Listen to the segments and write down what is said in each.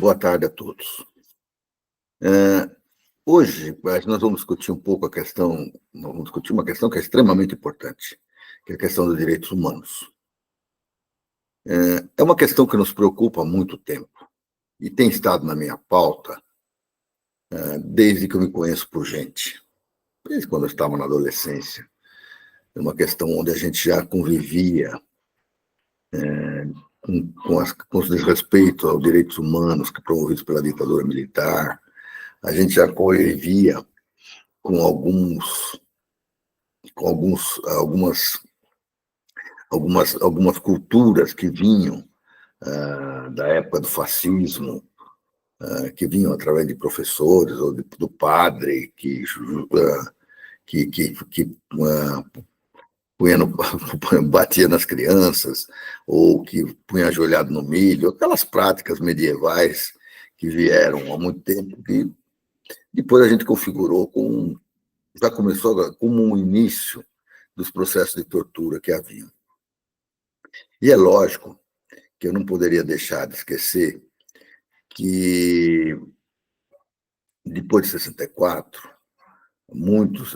Boa tarde a todos. Hoje, nós vamos discutir um pouco vamos discutir uma questão que é extremamente importante, que é a questão dos direitos humanos. É uma questão que nos preocupa há muito tempo e tem estado na minha pauta desde que eu me conheço por gente, desde quando eu estava na adolescência. É uma questão onde a gente já convivia com os desrespeitos aos direitos humanos que promovidos pela ditadura militar. A gente já convivia com algumas culturas que vinham da época do fascismo, que vinham através de professores ou do padre que batia nas crianças ou que punha ajoelhado no milho, aquelas práticas medievais que vieram há muito tempo, que depois a gente configurou já começou como um início dos processos de tortura que haviam. E é lógico que eu não poderia deixar de esquecer que, depois de 64, muitos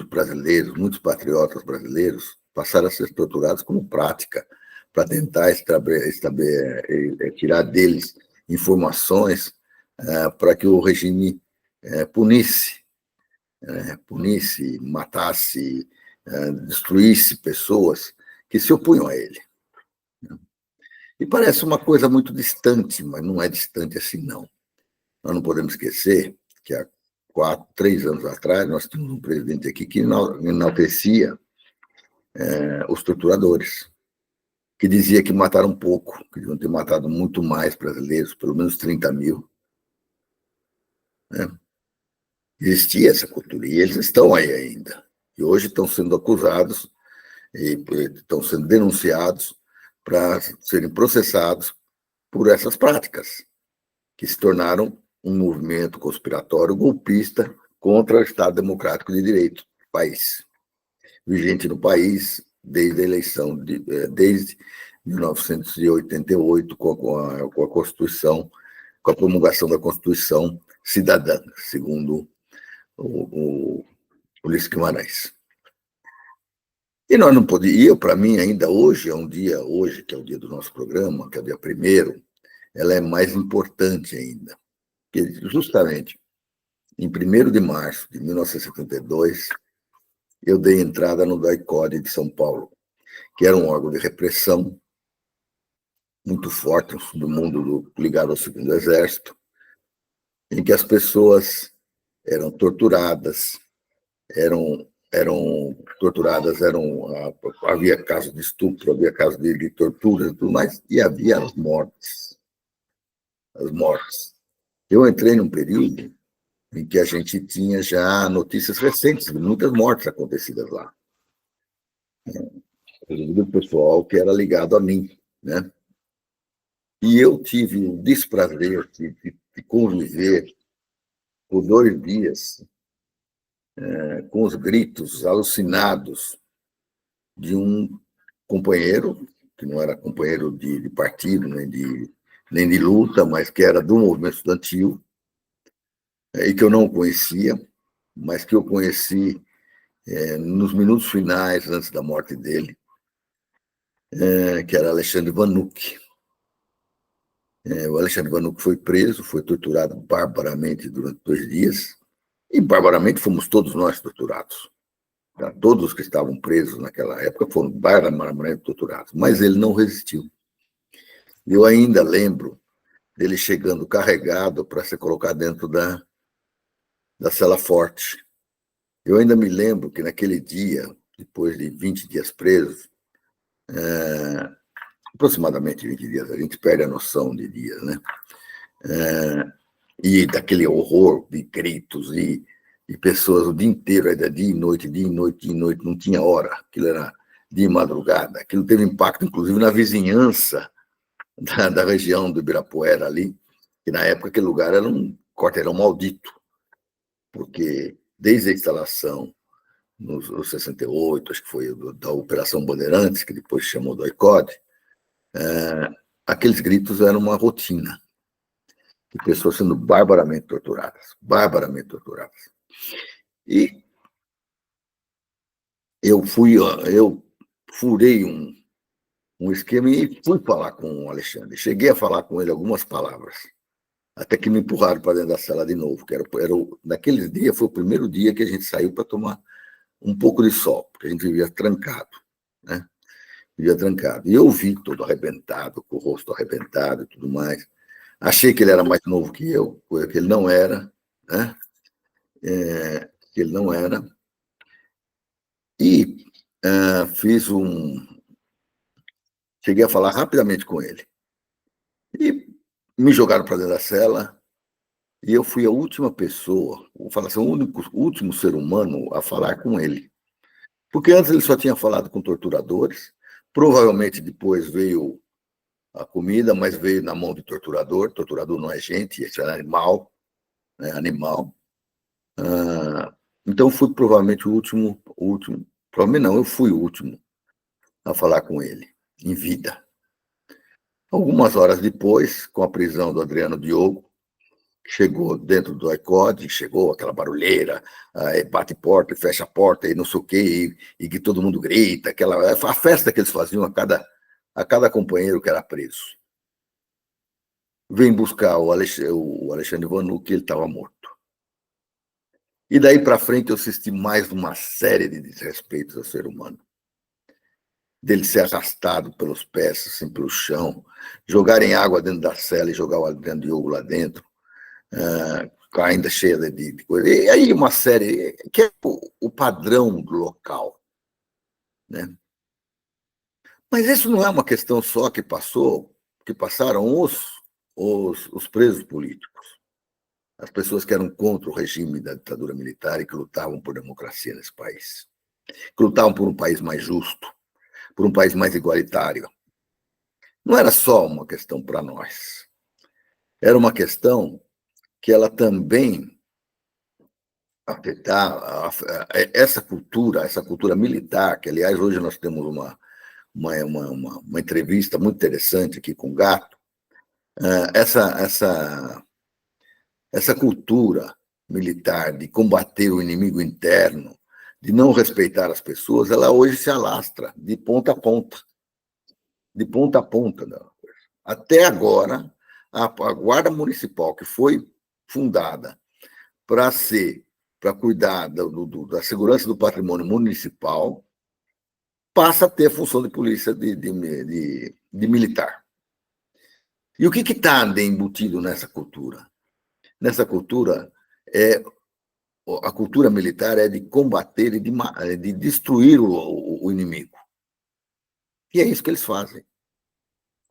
brasileiros, muitos patriotas brasileiros passaram a ser torturados como prática para tentar tirar deles informações para que o regime punisse, matasse, destruísse pessoas que se opunham a ele. E parece uma coisa muito distante, mas não é distante assim, não. Nós não podemos esquecer que há 3 anos atrás nós tínhamos um presidente aqui que enaltecia os torturadores, que dizia que mataram pouco, que deviam ter matado muito mais brasileiros, pelo menos 30 mil. Existia essa cultura, e eles estão aí ainda. E hoje estão sendo acusados e estão sendo denunciados para serem processados por essas práticas, que se tornaram um movimento conspiratório golpista contra o Estado Democrático de Direito do país, vigente no país desde a eleição, desde 1988, com a Constituição, com a promulgação da Constituição Cidadã, segundo o Ulisses Guimarães. E nós não podíamos, para mim, ainda hoje, que é o dia do nosso programa, que é o dia 1º, ela é mais importante ainda, porque justamente em 1º de março de 1972, eu dei entrada no DOI-CODE de São Paulo, que era um órgão de repressão muito forte do mundo ligado ao Segundo Exército, em que as pessoas eram torturadas, havia casos de estupro, havia casos de tortura e tudo mais, e havia as mortes. Eu entrei num período em que a gente tinha já notícias recentes de muitas mortes acontecidas lá. Do pessoal que era ligado a mim, né? E eu tive o desprazer de conviver por 2 dias com os gritos alucinados de um companheiro, que não era companheiro de partido, nem de luta, mas que era do movimento estudantil, e que eu não conhecia, mas que eu conheci nos minutos finais, antes da morte dele, que era Alexandre Vanucchi. O Alexandre Vanucchi foi preso, foi torturado barbaramente durante 2 dias, e barbaramente fomos todos nós torturados. Todos os que estavam presos naquela época foram barbaramente torturados, mas ele não resistiu. Eu ainda lembro dele chegando carregado para ser colocado dentro da cela forte. Eu ainda me lembro que naquele dia, depois de 20 dias presos, aproximadamente 20 dias, a gente perde a noção de dias, né? E daquele horror de gritos e pessoas o dia inteiro, era dia e noite, não tinha hora, aquilo era de madrugada. Aquilo teve impacto, inclusive, na vizinhança da região do Ibirapuera ali, que na época aquele lugar era um quarteirão maldito, porque desde a instalação nos 68, acho que foi da Operação Bandeirantes, que depois se chamou DOI-CODE, aqueles gritos eram uma rotina. de pessoas sendo barbaramente torturadas, barbaramente torturadas. E eu furei um esquema e fui falar com o Alexandre. Cheguei a falar com ele algumas palavras, até que me empurraram para dentro da cela de novo, naquele dia foi o primeiro dia que a gente saiu para tomar um pouco de sol, porque a gente vivia trancado, né? Vivia trancado. E eu vi todo arrebentado, com o rosto arrebentado e tudo mais. Achei que ele era mais novo que eu, coisa que ele não era, né? Que ele não era. E cheguei a falar rapidamente com ele. E me jogaram para dentro da cela, e eu fui a última pessoa, vou falar assim, o último ser humano a falar com ele. Porque antes ele só tinha falado com torturadores, provavelmente depois veio a comida, mas veio na mão de torturador. Torturador não é gente, esse é animal, né? Animal. Então fui provavelmente o último, provavelmente não, eu fui o último a falar com ele, em vida. Algumas horas depois, com a prisão do Adriano Diogo, chegou dentro do ICOD, chegou aquela barulheira, bate porta, fecha a porta e não sei o quê, e que todo mundo grita, a festa que eles faziam a cada companheiro que era preso. Vem buscar o Alexandre Vanucchi, que ele estava morto. E daí para frente eu assisti mais uma série de desrespeitos ao ser humano. Dele ser arrastado pelos pés, assim, pelo chão, jogarem água dentro da cela e jogar o Adriano Diogo lá dentro, ainda cheia de coisa. E aí uma série que é o padrão do local, né? Mas isso não é uma questão só que passaram os presos políticos, as pessoas que eram contra o regime da ditadura militar e que lutavam por democracia nesse país, que lutavam por um país mais justo, por um país mais igualitário. Não era só uma questão para nós, era uma questão que ela também afetava essa cultura militar, que, aliás, hoje nós temos uma entrevista muito interessante aqui com o Gato. Essa cultura militar de combater o inimigo interno, de não respeitar as pessoas, ela hoje se alastra de ponta a ponta. De ponta a ponta. Até agora, a Guarda Municipal, que foi fundada para cuidar da segurança do patrimônio municipal, passa a ter a função de polícia de militar. E o que está embutido nessa cultura? Nessa cultura, a cultura militar é de combater e de destruir o inimigo. E é isso que eles fazem.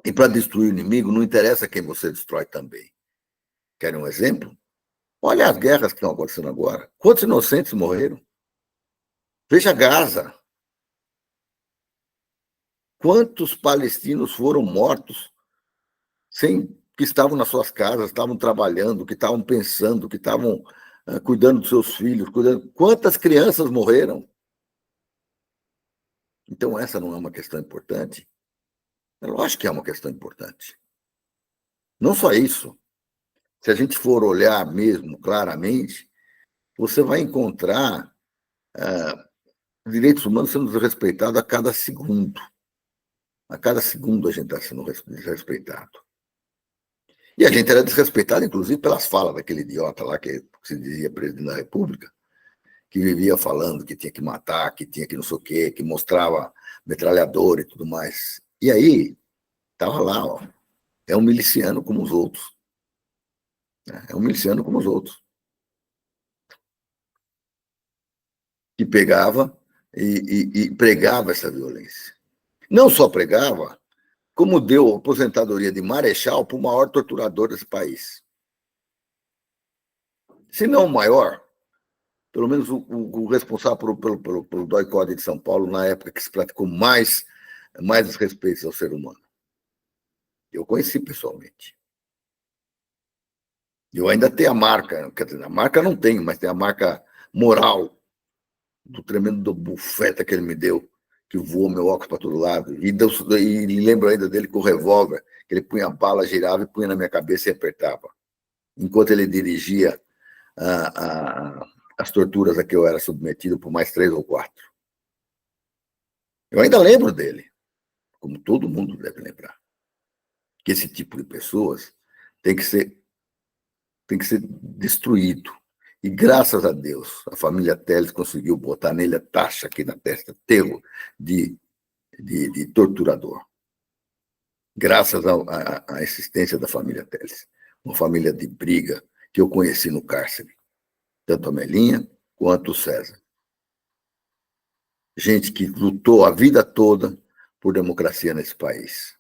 E para destruir o inimigo, não interessa quem você destrói também. Querem um exemplo? Olha as guerras que estão acontecendo agora. Quantos inocentes morreram? Veja Gaza. Quantos palestinos foram mortos que estavam nas suas casas, estavam trabalhando, que estavam pensando, que estavam cuidando dos seus filhos, Quantas crianças morreram? Então, essa não é uma questão importante? É lógico que é uma questão importante. Não só isso. Se a gente for olhar mesmo claramente, você vai encontrar direitos humanos sendo desrespeitados a cada segundo. A cada segundo a gente está sendo desrespeitado. E a gente era desrespeitado, inclusive, pelas falas daquele idiota lá que se dizia presidente da República, que vivia falando que tinha que matar, que tinha que não sei o quê, que mostrava metralhador e tudo mais. E aí, estava lá, ó, é um miliciano como os outros. É um miliciano como os outros. Que pegava e pregava essa violência. Não só pregava, como deu aposentadoria de marechal para o maior torturador desse país. Se não o maior, pelo menos o responsável pelo DOI-CODE de São Paulo, na época que se praticou mais desrespeitos ao ser humano. Eu conheci pessoalmente. Eu ainda tenho a marca, quer dizer, a marca não tenho, mas tem a marca moral do tremendo bufeta que ele me deu, que voou meu óculos para todo lado. E lembro ainda dele com o revólver, que ele punha a bala, girava e punha na minha cabeça e apertava. enquanto ele dirigia as torturas a que eu era submetido por mais 3 ou 4. Eu ainda lembro dele, como todo mundo deve lembrar, que esse tipo de pessoas tem que ser destruído. E, graças a Deus, a família Telles conseguiu botar nele a taxa aqui na testa, terro de torturador. Graças à existência da família Telles. Uma família de briga que eu conheci no cárcere. Tanto a Melinha quanto o César. Gente que lutou a vida toda por democracia nesse país.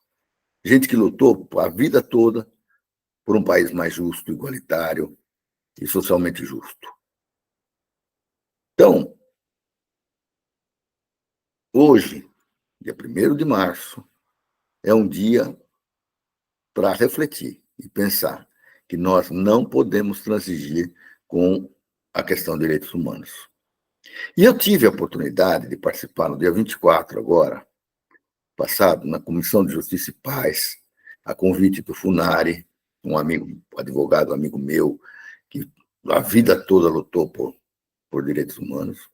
Gente que lutou a vida toda por um país mais justo, igualitário e socialmente justo. Então, hoje, dia 1º de março, é um dia para refletir e pensar que nós não podemos transigir com a questão de direitos humanos. E eu tive a oportunidade de participar no dia 24 agora, passado, na Comissão de Justiça e Paz, a convite do Funari, um advogado amigo meu, que a vida toda lutou por direitos humanos,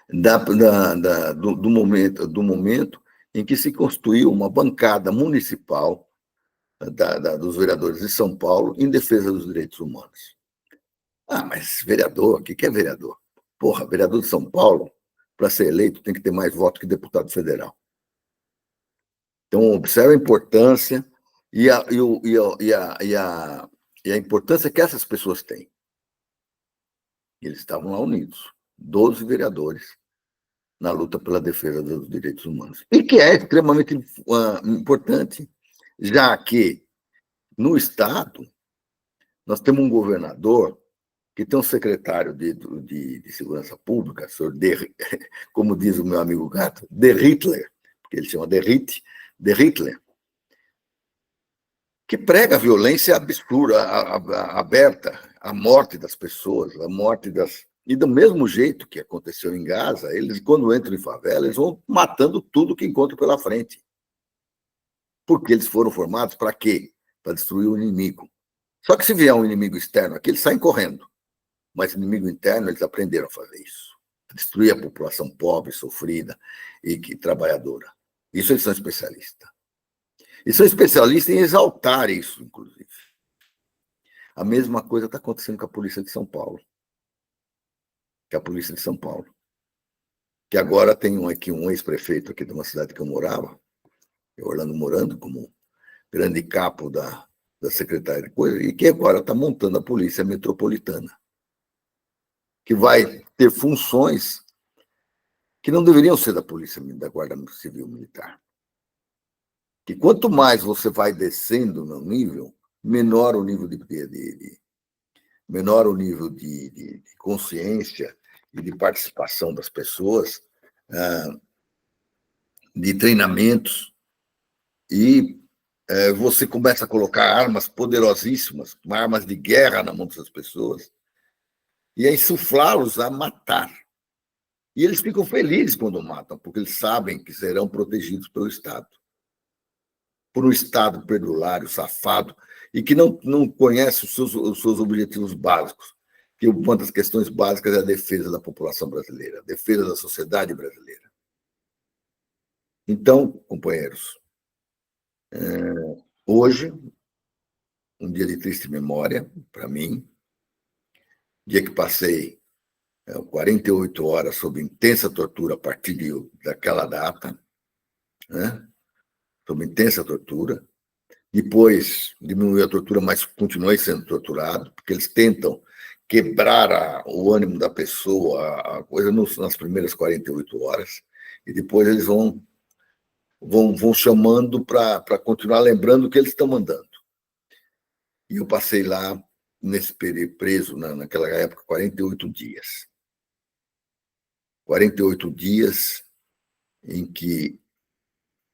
do momento em que se construiu uma bancada municipal dos vereadores de São Paulo em defesa dos direitos humanos. Ah, mas vereador, o que é vereador? Porra, vereador de São Paulo, para ser eleito, tem que ter mais votos que deputado federal. Então, observe a importância e a importância que essas pessoas têm. Eles estavam lá unidos, 12 vereadores, na luta pela defesa dos direitos humanos. E que é extremamente importante, já que, no Estado, nós temos um governador que tem um secretário de Segurança Pública, senhor como diz o meu amigo Gato, de Hitler, porque ele chama de Hitler, que prega a violência absurda, aberta, a morte das pessoas, a morte das... E do mesmo jeito que aconteceu em Gaza, eles, quando entram em favela, eles vão matando tudo que encontram pela frente. Porque eles foram formados para quê? Para destruir o inimigo. Só que se vier um inimigo externo aqui, eles saem correndo. Mas inimigo interno, eles aprenderam a fazer isso. Destruir a população pobre, sofrida e trabalhadora. Isso eles são especialistas. E são especialistas em exaltar isso, inclusive. A mesma coisa está acontecendo com a Polícia de São Paulo. Que a Polícia de São Paulo. Que agora tem aqui um ex-prefeito aqui de uma cidade que eu morava, Orlando Morando, como grande capo da Secretaria de Coisa, e que agora está montando a Polícia Metropolitana, que vai ter funções que não deveriam ser da Polícia, da Guarda Civil Militar. Que quanto mais você vai descendo no nível, menor o nível de consciência e de participação das pessoas, de treinamentos, e você começa a colocar armas poderosíssimas, armas de guerra na mão dessas pessoas, e a insuflá-los a matar. E eles ficam felizes quando matam, porque eles sabem que serão protegidos pelo Estado. Por um Estado perdulário, safado, e que não conhece os seus objetivos básicos, que uma das questões básicas é a defesa da população brasileira, a defesa da sociedade brasileira. Então, companheiros, hoje, um dia de triste memória para mim, dia que passei 48 horas sob intensa tortura a partir daquela data, né? Sob intensa tortura. Depois diminuiu a tortura, mas continuei sendo torturado, porque eles tentam quebrar o ânimo da pessoa, a coisa nas primeiras 48 horas, e depois eles vão chamando para continuar lembrando o que eles estão mandando. E eu passei lá, nesse período, preso, naquela época, 48 dias. 48 dias em que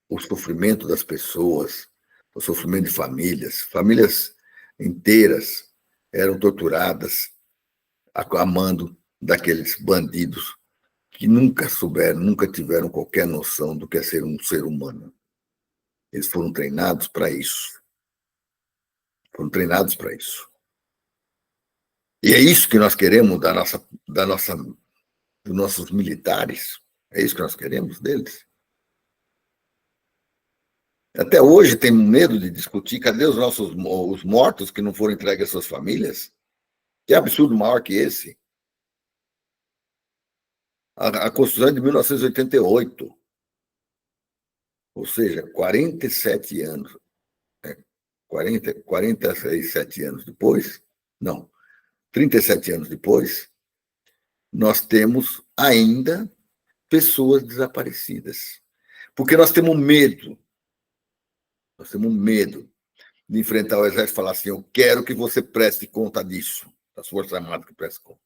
o sofrimento das pessoas, o sofrimento de famílias inteiras eram torturadas a mando daqueles bandidos que nunca tiveram qualquer noção do que é ser um ser humano. Eles foram treinados para isso. Foram treinados para isso. E é isso que nós queremos dos nossos militares. É isso que nós queremos deles. Até hoje tem medo de discutir. Cadê os mortos que não foram entregues às suas famílias? Que absurdo maior que esse? A Constituição é de 1988. Ou seja, 47 anos. 47 anos depois, não, 37 anos depois, nós temos ainda pessoas desaparecidas. Porque nós temos medo de enfrentar o exército e falar assim: eu quero que você preste conta disso, das Forças Armadas que prestem conta.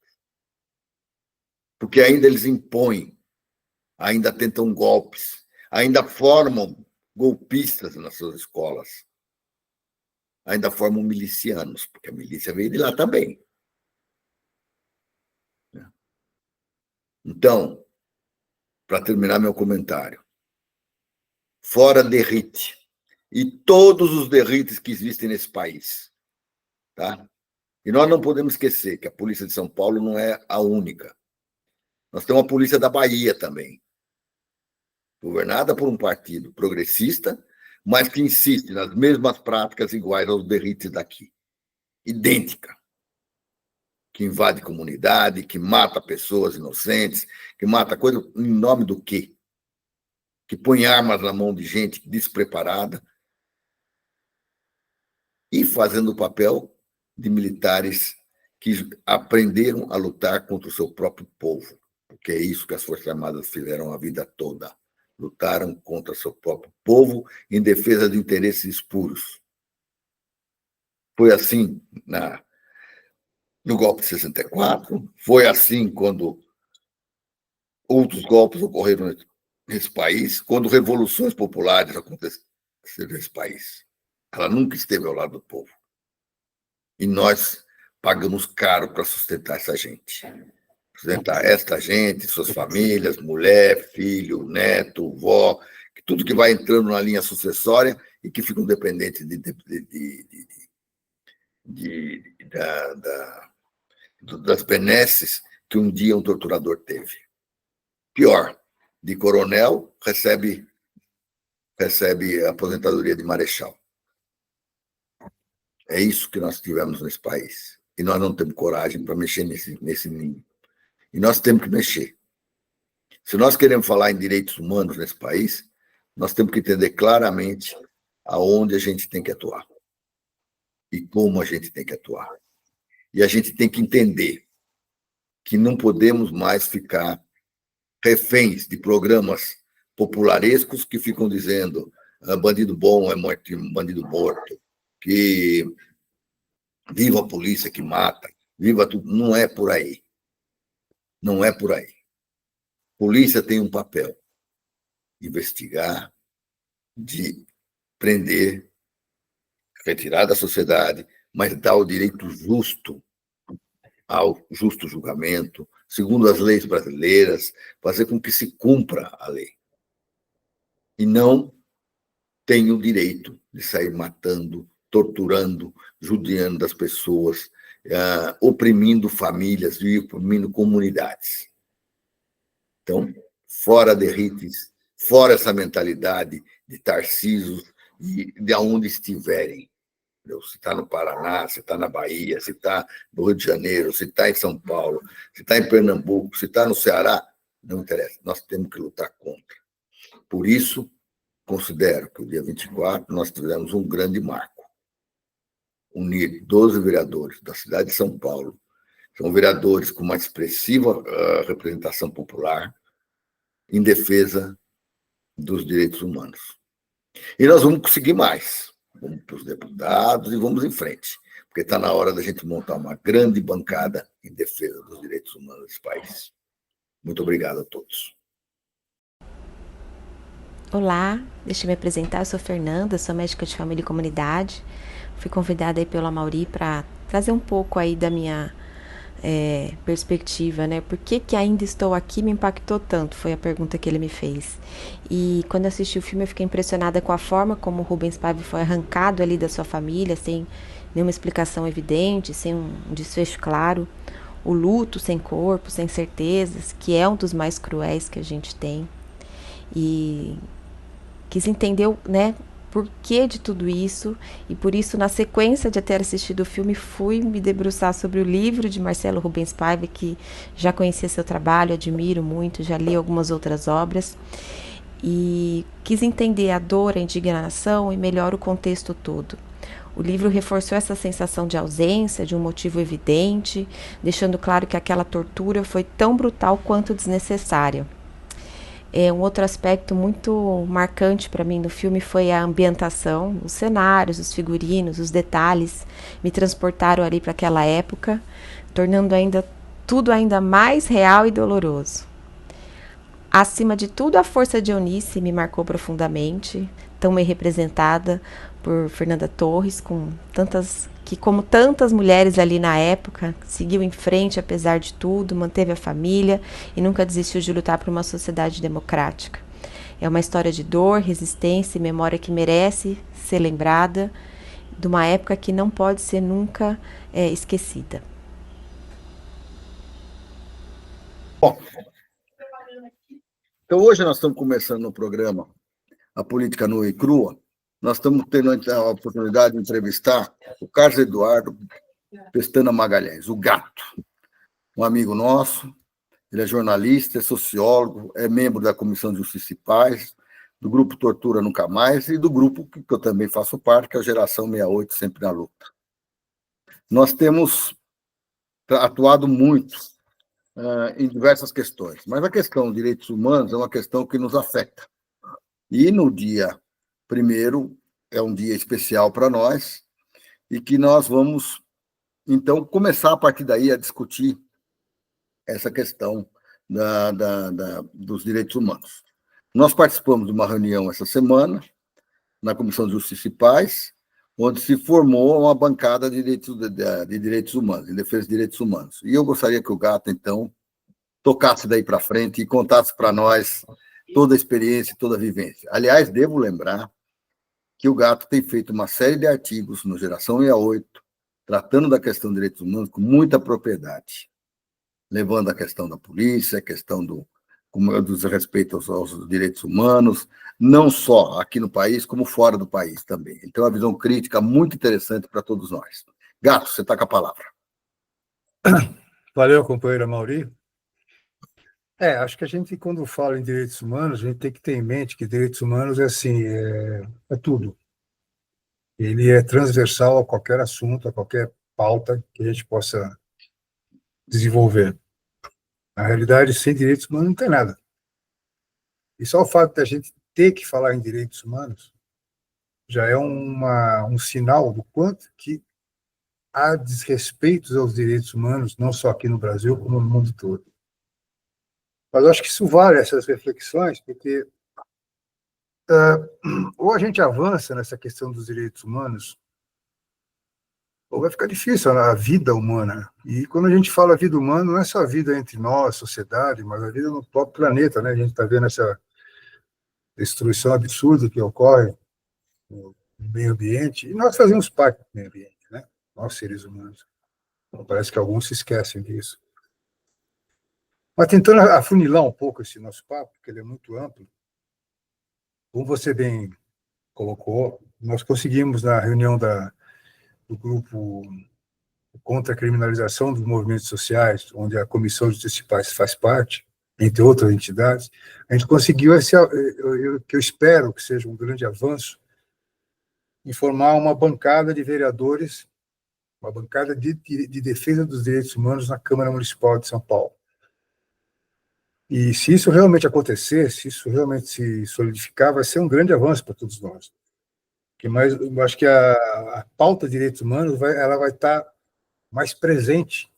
Porque ainda eles impõem, ainda tentam golpes, ainda formam golpistas nas suas escolas, ainda formam milicianos, porque a milícia veio de lá também. Então, para terminar meu comentário, fora derrite e todos os derrites que existem nesse país, tá? E nós não podemos esquecer que a Polícia de São Paulo não é a única. Nós temos a Polícia da Bahia também, governada por um partido progressista, mas que insiste nas mesmas práticas iguais aos derrites daqui. Idêntica. Que invade comunidade, que mata pessoas inocentes, que mata coisa em nome do quê? Que põe armas na mão de gente despreparada e fazendo o papel de militares que aprenderam a lutar contra o seu próprio povo, porque é isso que as Forças Armadas fizeram a vida toda. Lutaram contra seu próprio povo em defesa de interesses espúrios. Foi assim no golpe de 64, foi assim quando outros golpes ocorreram nesse país, quando revoluções populares aconteceram nesse país. Ela nunca esteve ao lado do povo. E nós pagamos caro para sustentar essa gente. Sustentar esta gente, suas famílias, mulher, filho, neto, vó, tudo que vai entrando na linha sucessória e que ficam dependentes das benesses que um dia um torturador teve. Pior, de coronel recebe aposentadoria de marechal. É isso que nós tivemos nesse país. E nós não temos coragem para mexer nesse ninho. E nós temos que mexer. Se nós queremos falar em direitos humanos nesse país, nós temos que entender claramente aonde a gente tem que atuar e como a gente tem que atuar. E a gente tem que entender que não podemos mais ficar reféns de programas popularescos que ficam dizendo bandido bom é morto, bandido morto, que viva a polícia que mata, viva tudo. Não é por aí. Não é por aí. A polícia tem um papel: investigar, de prender, retirar da sociedade, mas dar o direito justo ao justo julgamento, segundo as leis brasileiras, fazer com que se cumpra a lei. E não tem o direito de sair matando, torturando, judiando das pessoas, oprimindo famílias e oprimindo comunidades. Então, fora derrites, fora essa mentalidade de Tarcísio e de onde estiverem. Se está no Paraná, se está na Bahia, se está no Rio de Janeiro, se está em São Paulo, se está em Pernambuco, se está no Ceará, não interessa. Nós temos que lutar contra. Por isso, considero que o dia 24 nós tivemos um grande marco. Unir 12 vereadores da cidade de São Paulo. São vereadores com uma expressiva representação popular em defesa dos direitos humanos. E nós vamos conseguir mais. Vamos para os deputados e vamos em frente, porque está na hora da gente montar uma grande bancada em defesa dos direitos humanos desse país. Muito obrigado a todos. Olá, deixa eu me apresentar, eu sou Fernanda, sou médica de família e comunidade. Fui convidada aí pelo Amaury para trazer um pouco aí da minha perspectiva, né? Por que ainda estou aqui me impactou tanto? Foi a pergunta que ele me fez. E quando eu assisti o filme eu fiquei impressionada com a forma como o Rubens Paiva foi arrancado ali da sua família, sem nenhuma explicação evidente, sem um desfecho claro, o luto sem corpo, sem certezas, que é um dos mais cruéis que a gente tem. E quis entender, né, por que de tudo isso, e por isso, na sequência de ter assistido o filme, fui me debruçar sobre o livro de Marcelo Rubens Paiva, que já conhecia seu trabalho, admiro muito, já li algumas outras obras, e quis entender a dor, a indignação e melhor o contexto todo. O livro reforçou essa sensação de ausência, de um motivo evidente, deixando claro que aquela tortura foi tão brutal quanto desnecessária. Um outro aspecto muito marcante para mim no filme foi a ambientação, os cenários, os figurinos, os detalhes me transportaram ali para aquela época, tornando tudo ainda mais real e doloroso. Acima de tudo, a força de Eunice me marcou profundamente, tão bem representada por Fernanda Torres, que como tantas mulheres ali na época, seguiu em frente apesar de tudo, manteve a família e nunca desistiu de lutar por uma sociedade democrática. É uma história de dor, resistência e memória que merece ser lembrada, de uma época que não pode ser nunca esquecida. Bom, então hoje nós estamos começando no programa A Política Nua e Crua. Nós estamos tendo a oportunidade de entrevistar o Carlos Eduardo Pestana Magalhães, o Gato, um amigo nosso. Ele é jornalista, é sociólogo, é membro da Comissão de Justiça e Paz, do grupo Tortura Nunca Mais e do grupo que eu também faço parte, que é a Geração 68, Sempre na Luta. Nós temos atuado muito em diversas questões, mas a questão dos direitos humanos é uma questão que nos afeta. E no dia 1º é um dia especial para nós e que nós vamos, então, começar a partir daí a discutir essa questão dos direitos humanos. Nós participamos de uma reunião essa semana, na Comissão de Justiça e Paz, onde se formou uma bancada de direitos humanos, em defesa de direitos humanos. E eu gostaria que o Gato, então, tocasse daí para frente e contasse para nós toda a experiência, toda a vivência. Aliás, devo lembrar que o Gato tem feito uma série de artigos no Geração 68, tratando da questão dos direitos humanos com muita propriedade, levando a questão da polícia, a questão dos respeitos aos direitos humanos, não só aqui no país, como fora do país também. Então, é uma visão crítica muito interessante para todos nós. Gato, você está com a palavra. Valeu, companheira Mauri. Acho que a gente, quando fala em direitos humanos, a gente tem que ter em mente que direitos humanos é assim, é tudo. Ele é transversal a qualquer assunto, a qualquer pauta que a gente possa desenvolver. Na realidade, sem direitos humanos não tem nada. E só o fato de a gente ter que falar em direitos humanos já é um sinal do quanto que há desrespeitos aos direitos humanos, não só aqui no Brasil, como no mundo todo. Mas eu acho que isso vale essas reflexões, porque ou a gente avança nessa questão dos direitos humanos, ou vai ficar difícil a vida humana. E quando a gente fala vida humana, não é só a vida entre nós, sociedade, mas a vida no próprio planeta, né? A gente está vendo essa destruição absurda que ocorre no meio ambiente, e nós fazemos parte do meio ambiente, né? Nós, seres humanos. Então, parece que alguns se esquecem disso. Mas tentando afunilar um pouco esse nosso papo, porque ele é muito amplo, como você bem colocou, nós conseguimos, na reunião do grupo contra a criminalização dos movimentos sociais, onde a Comissão de Justiça e Paz faz parte, entre outras entidades, a gente conseguiu que eu espero que seja um grande avanço, em formar uma bancada de vereadores, uma bancada de defesa dos direitos humanos na Câmara Municipal de São Paulo. E se isso realmente acontecer, se isso realmente se solidificar, vai ser um grande avanço para todos nós. Mas eu acho que a pauta de direitos humanos ela vai estar mais presente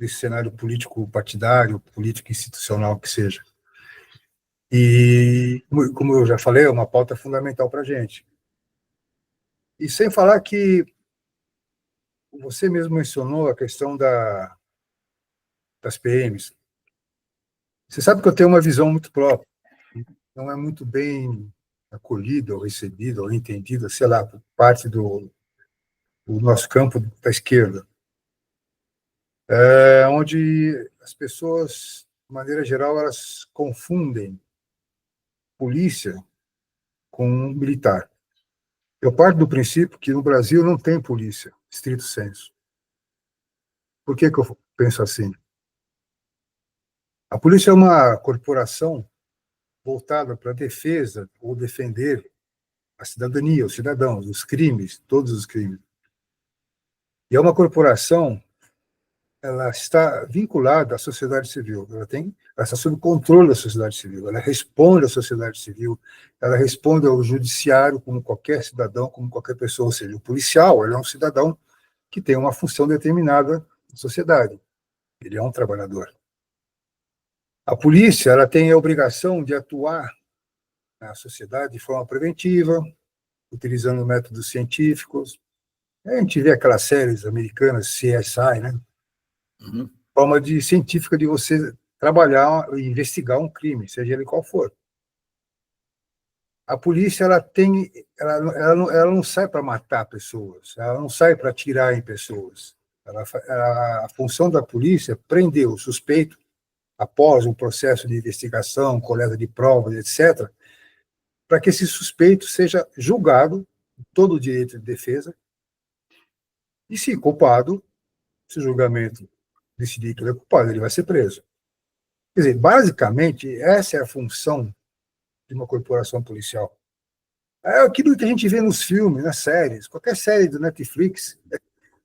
nesse cenário político partidário, político institucional que seja. E, como eu já falei, é uma pauta fundamental para a gente. E sem falar que você mesmo mencionou a questão das PMs. Você sabe que eu tenho uma visão muito própria, não é muito bem acolhida ou recebida ou entendida, sei lá, por parte o nosso campo da esquerda, onde as pessoas, de maneira geral, elas confundem polícia com militar. Eu parto do princípio que no Brasil não tem polícia, estrito sensu. Por que eu penso assim? A polícia é uma corporação voltada para a defesa ou defender a cidadania, os cidadãos, os crimes, todos os crimes. E é uma corporação, ela está vinculada à sociedade civil, ela está sob controle da sociedade civil, ela responde à sociedade civil, ela responde ao judiciário como qualquer cidadão, como qualquer pessoa, ou seja, o policial, ele é um cidadão que tem uma função determinada na sociedade, ele é um trabalhador. A polícia, ela tem a obrigação de atuar na sociedade de forma preventiva, utilizando métodos científicos. A gente vê aquelas séries americanas, CSI, né? Uhum. Forma científica de você trabalhar e investigar um crime, seja ele qual for. A polícia, ela não sai para matar pessoas, ela não sai para atirar em pessoas. A função da polícia é prender o suspeito após um processo de investigação, coleta de provas, etc., para que esse suspeito seja julgado, todo o direito de defesa, e, se culpado, se o julgamento decidir que ele é culpado, ele vai ser preso. Quer dizer, basicamente, essa é a função de uma corporação policial. É aquilo que a gente vê nos filmes, nas séries, qualquer série do Netflix,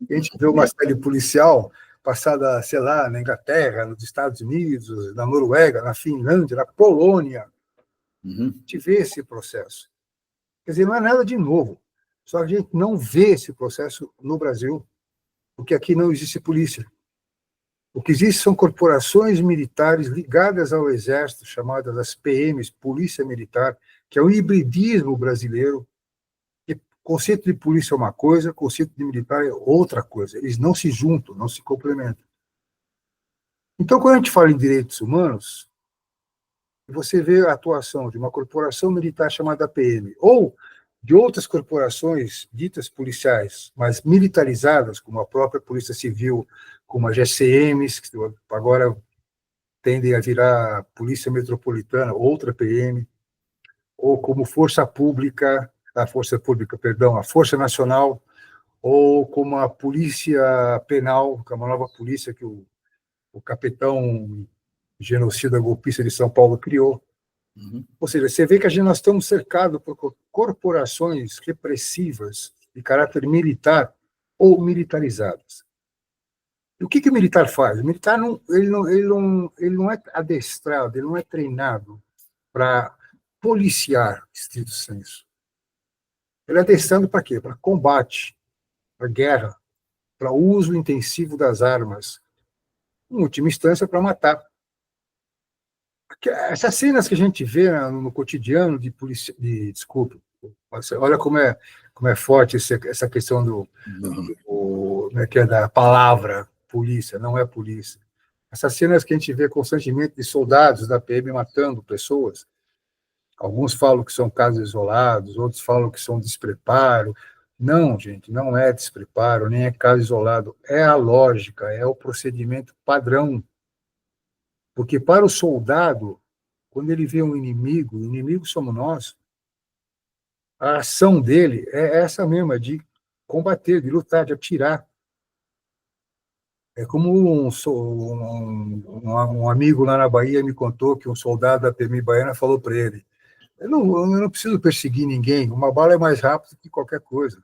a gente vê uma série policial passada, sei lá, na Inglaterra, nos Estados Unidos, na Noruega, na Finlândia, na Polônia. Uhum. A gente vê esse processo. Quer dizer, não é nada de novo. Só que a gente não vê esse processo no Brasil, porque aqui não existe polícia. O que existe são corporações militares ligadas ao Exército, chamadas as PMs, Polícia Militar, que é o hibridismo brasileiro. O conceito de polícia é uma coisa, o conceito de militar é outra coisa. Eles não se juntam, não se complementam. Então, quando a gente fala em direitos humanos, você vê a atuação de uma corporação militar chamada PM, ou de outras corporações ditas policiais, mas militarizadas, como a própria Polícia Civil, como a GCMs, que agora tendem a virar Polícia Metropolitana, outra PM, ou como Força Pública, a Força Nacional, ou como a Polícia Penal, que é uma nova polícia que o capitão genocida golpista de São Paulo criou. Uhum. Ou seja, você vê que nós estamos cercados por corporações repressivas de caráter militar ou militarizadas. E o que o militar faz? O militar ele não é adestrado, ele não é treinado para policiar, estrito sensu. Ele é adestrado para quê? Para combate, para guerra, para uso intensivo das armas, em última instância, para matar. Essas cenas que a gente vê no cotidiano de polícia, desculpa, olha como é forte essa questão que é da palavra polícia, não é polícia. Essas cenas que a gente vê constantemente de soldados da PM matando pessoas, alguns falam que são casos isolados, outros falam que são despreparo. Não, gente, não é despreparo, nem é caso isolado, é a lógica, é o procedimento padrão. Porque para o soldado, quando ele vê um inimigo, o inimigo somos nós, a ação dele é essa mesma, de combater, de lutar, de atirar. É como um amigo lá na Bahia me contou que um soldado da PM baiana falou para ele: eu não preciso perseguir ninguém, uma bala é mais rápida que qualquer coisa.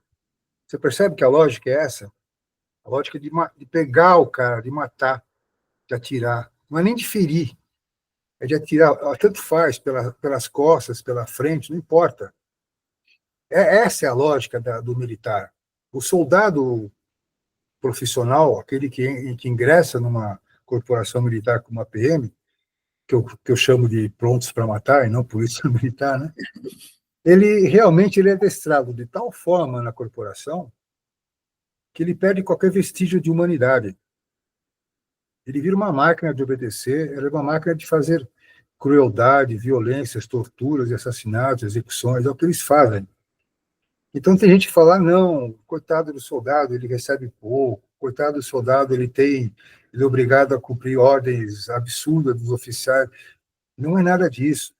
Você percebe que a lógica é essa? A lógica de pegar o cara, de matar, de atirar. Não é nem de ferir, é de atirar, tanto faz, pelas costas, pela frente, não importa. Essa é a lógica do militar. O soldado profissional, aquele que ingressa numa corporação militar como a PM, que eu chamo de prontos para matar, e não polícia militar, né? Ele realmente é adestrado de tal forma na corporação que ele perde qualquer vestígio de humanidade. Ele vira uma máquina de obedecer, ele é uma máquina de fazer crueldade, violências, torturas, assassinatos, execuções, é o que eles fazem. Então, tem gente que fala, não, coitado do soldado, ele recebe pouco, coitado do soldado, ele é obrigado a cumprir ordens absurdas dos oficiais. Não é nada disso.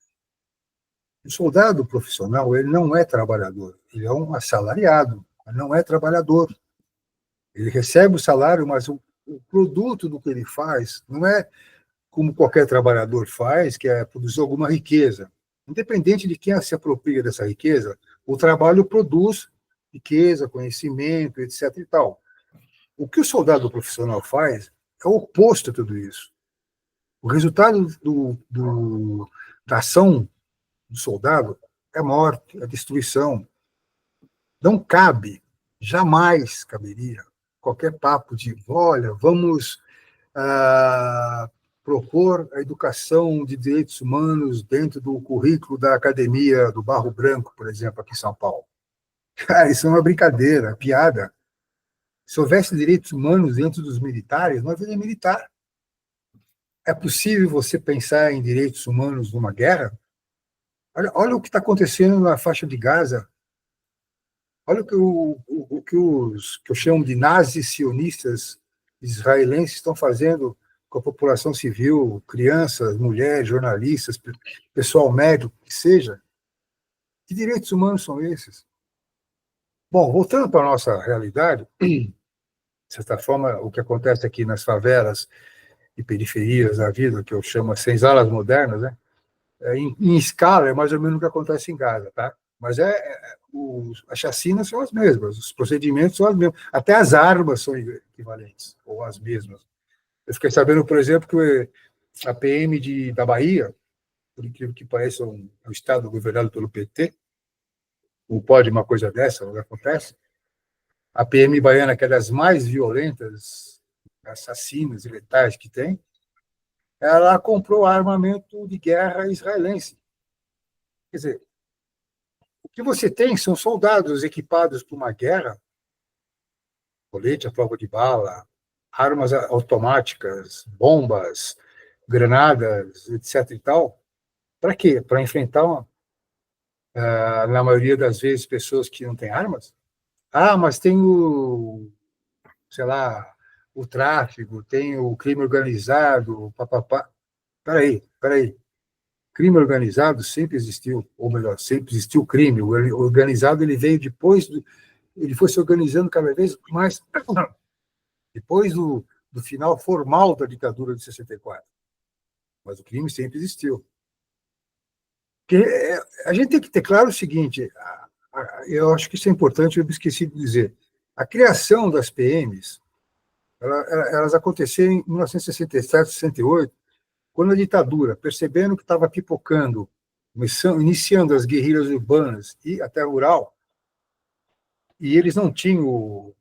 O soldado profissional, ele não é trabalhador, ele é um assalariado, mas não é trabalhador. Ele recebe o salário, mas o produto do que ele faz não é como qualquer trabalhador faz, que é produzir alguma riqueza. Independente de quem se apropria dessa riqueza, o trabalho produz riqueza, conhecimento, etc. e tal. O que o soldado profissional faz é o oposto a tudo isso. O resultado da ação do soldado é morte, é destruição. Não cabe, jamais caberia, qualquer papo de, olha, vamos propor a educação de direitos humanos dentro do currículo da Academia do Barro Branco, por exemplo, aqui em São Paulo. Cara, isso é uma brincadeira, piada. Se houvesse direitos humanos dentro dos militares, não haveria militar. É possível você pensar em direitos humanos numa guerra? Olha o que está acontecendo na faixa de Gaza. Olha o que eu chamo de nazis sionistas israelenses estão fazendo com a população civil, crianças, mulheres, jornalistas, pessoal médico, que seja. Que direitos humanos são esses? Bom, voltando para a nossa realidade, de certa forma, o que acontece aqui nas favelas e periferias da vida, que eu chamo as senzalas modernas, né? Em escala, é mais ou menos o que acontece em Gaza, tá? Mas as chacinas são as mesmas, os procedimentos são os mesmos, até as armas são equivalentes, ou as mesmas. Eu fiquei sabendo, por exemplo, que a PM da Bahia, por incrível que pareça, é um estado governado pelo PT, não pode uma coisa dessa, não acontece. A PM baiana, que é das mais violentas, assassinas e letais que tem, ela comprou armamento de guerra israelense. Quer dizer, o que você tem são soldados equipados para uma guerra, colete à prova de bala, armas automáticas, bombas, granadas, etc. e tal. Para quê? Para enfrentar, na maioria das vezes, pessoas que não têm armas? Ah, mas tem sei lá, o tráfico, tem o crime organizado, papapá. Peraí. Crime organizado sempre existiu, ou melhor, sempre existiu crime. O organizado ele veio depois, ele foi se organizando cada vez mais depois do final formal da ditadura de 64. Mas o crime sempre existiu. Porque a gente tem que ter claro o seguinte, eu acho que isso é importante, eu me esqueci de dizer. A criação das PMs, elas aconteceram em 1967, 68, quando a ditadura, percebendo que estava pipocando, iniciando as guerrilhas urbanas e até rural, e eles não tinham, como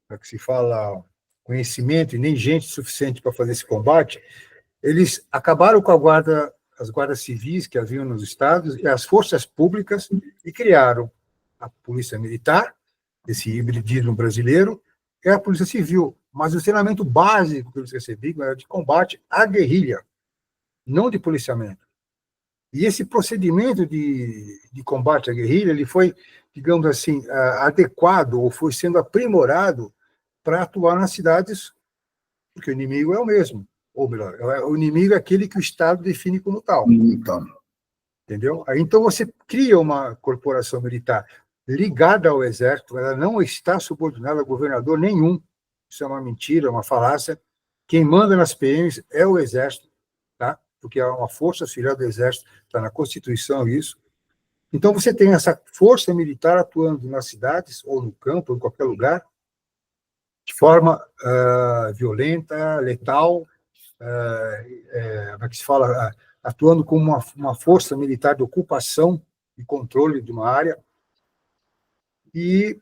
é que se fala, conhecimento e nem gente suficiente para fazer esse combate, eles acabaram com as guardas civis que haviam nos estados e as forças públicas e criaram a polícia militar, esse hibridismo brasileiro, e a polícia civil. Mas o treinamento básico que eles recebiam era de combate à guerrilha, não de policiamento. E esse procedimento de combate à guerrilha, ele foi, digamos assim, adequado ou foi sendo aprimorado para atuar nas cidades, porque o inimigo é o mesmo. Ou melhor, o inimigo é aquele que o Estado define como tal. Então, Entendeu? Então você cria uma corporação militar ligada ao Exército, ela não está subordinada a governador nenhum. Isso é uma mentira, uma falácia. Quem manda nas PMs é o Exército, tá? Porque é uma força auxiliar do Exército, está na Constituição isso. Então você tem essa força militar atuando nas cidades, ou no campo, ou em qualquer lugar, de forma violenta, letal, como é que se fala, atuando como uma força militar de ocupação e controle de uma área. E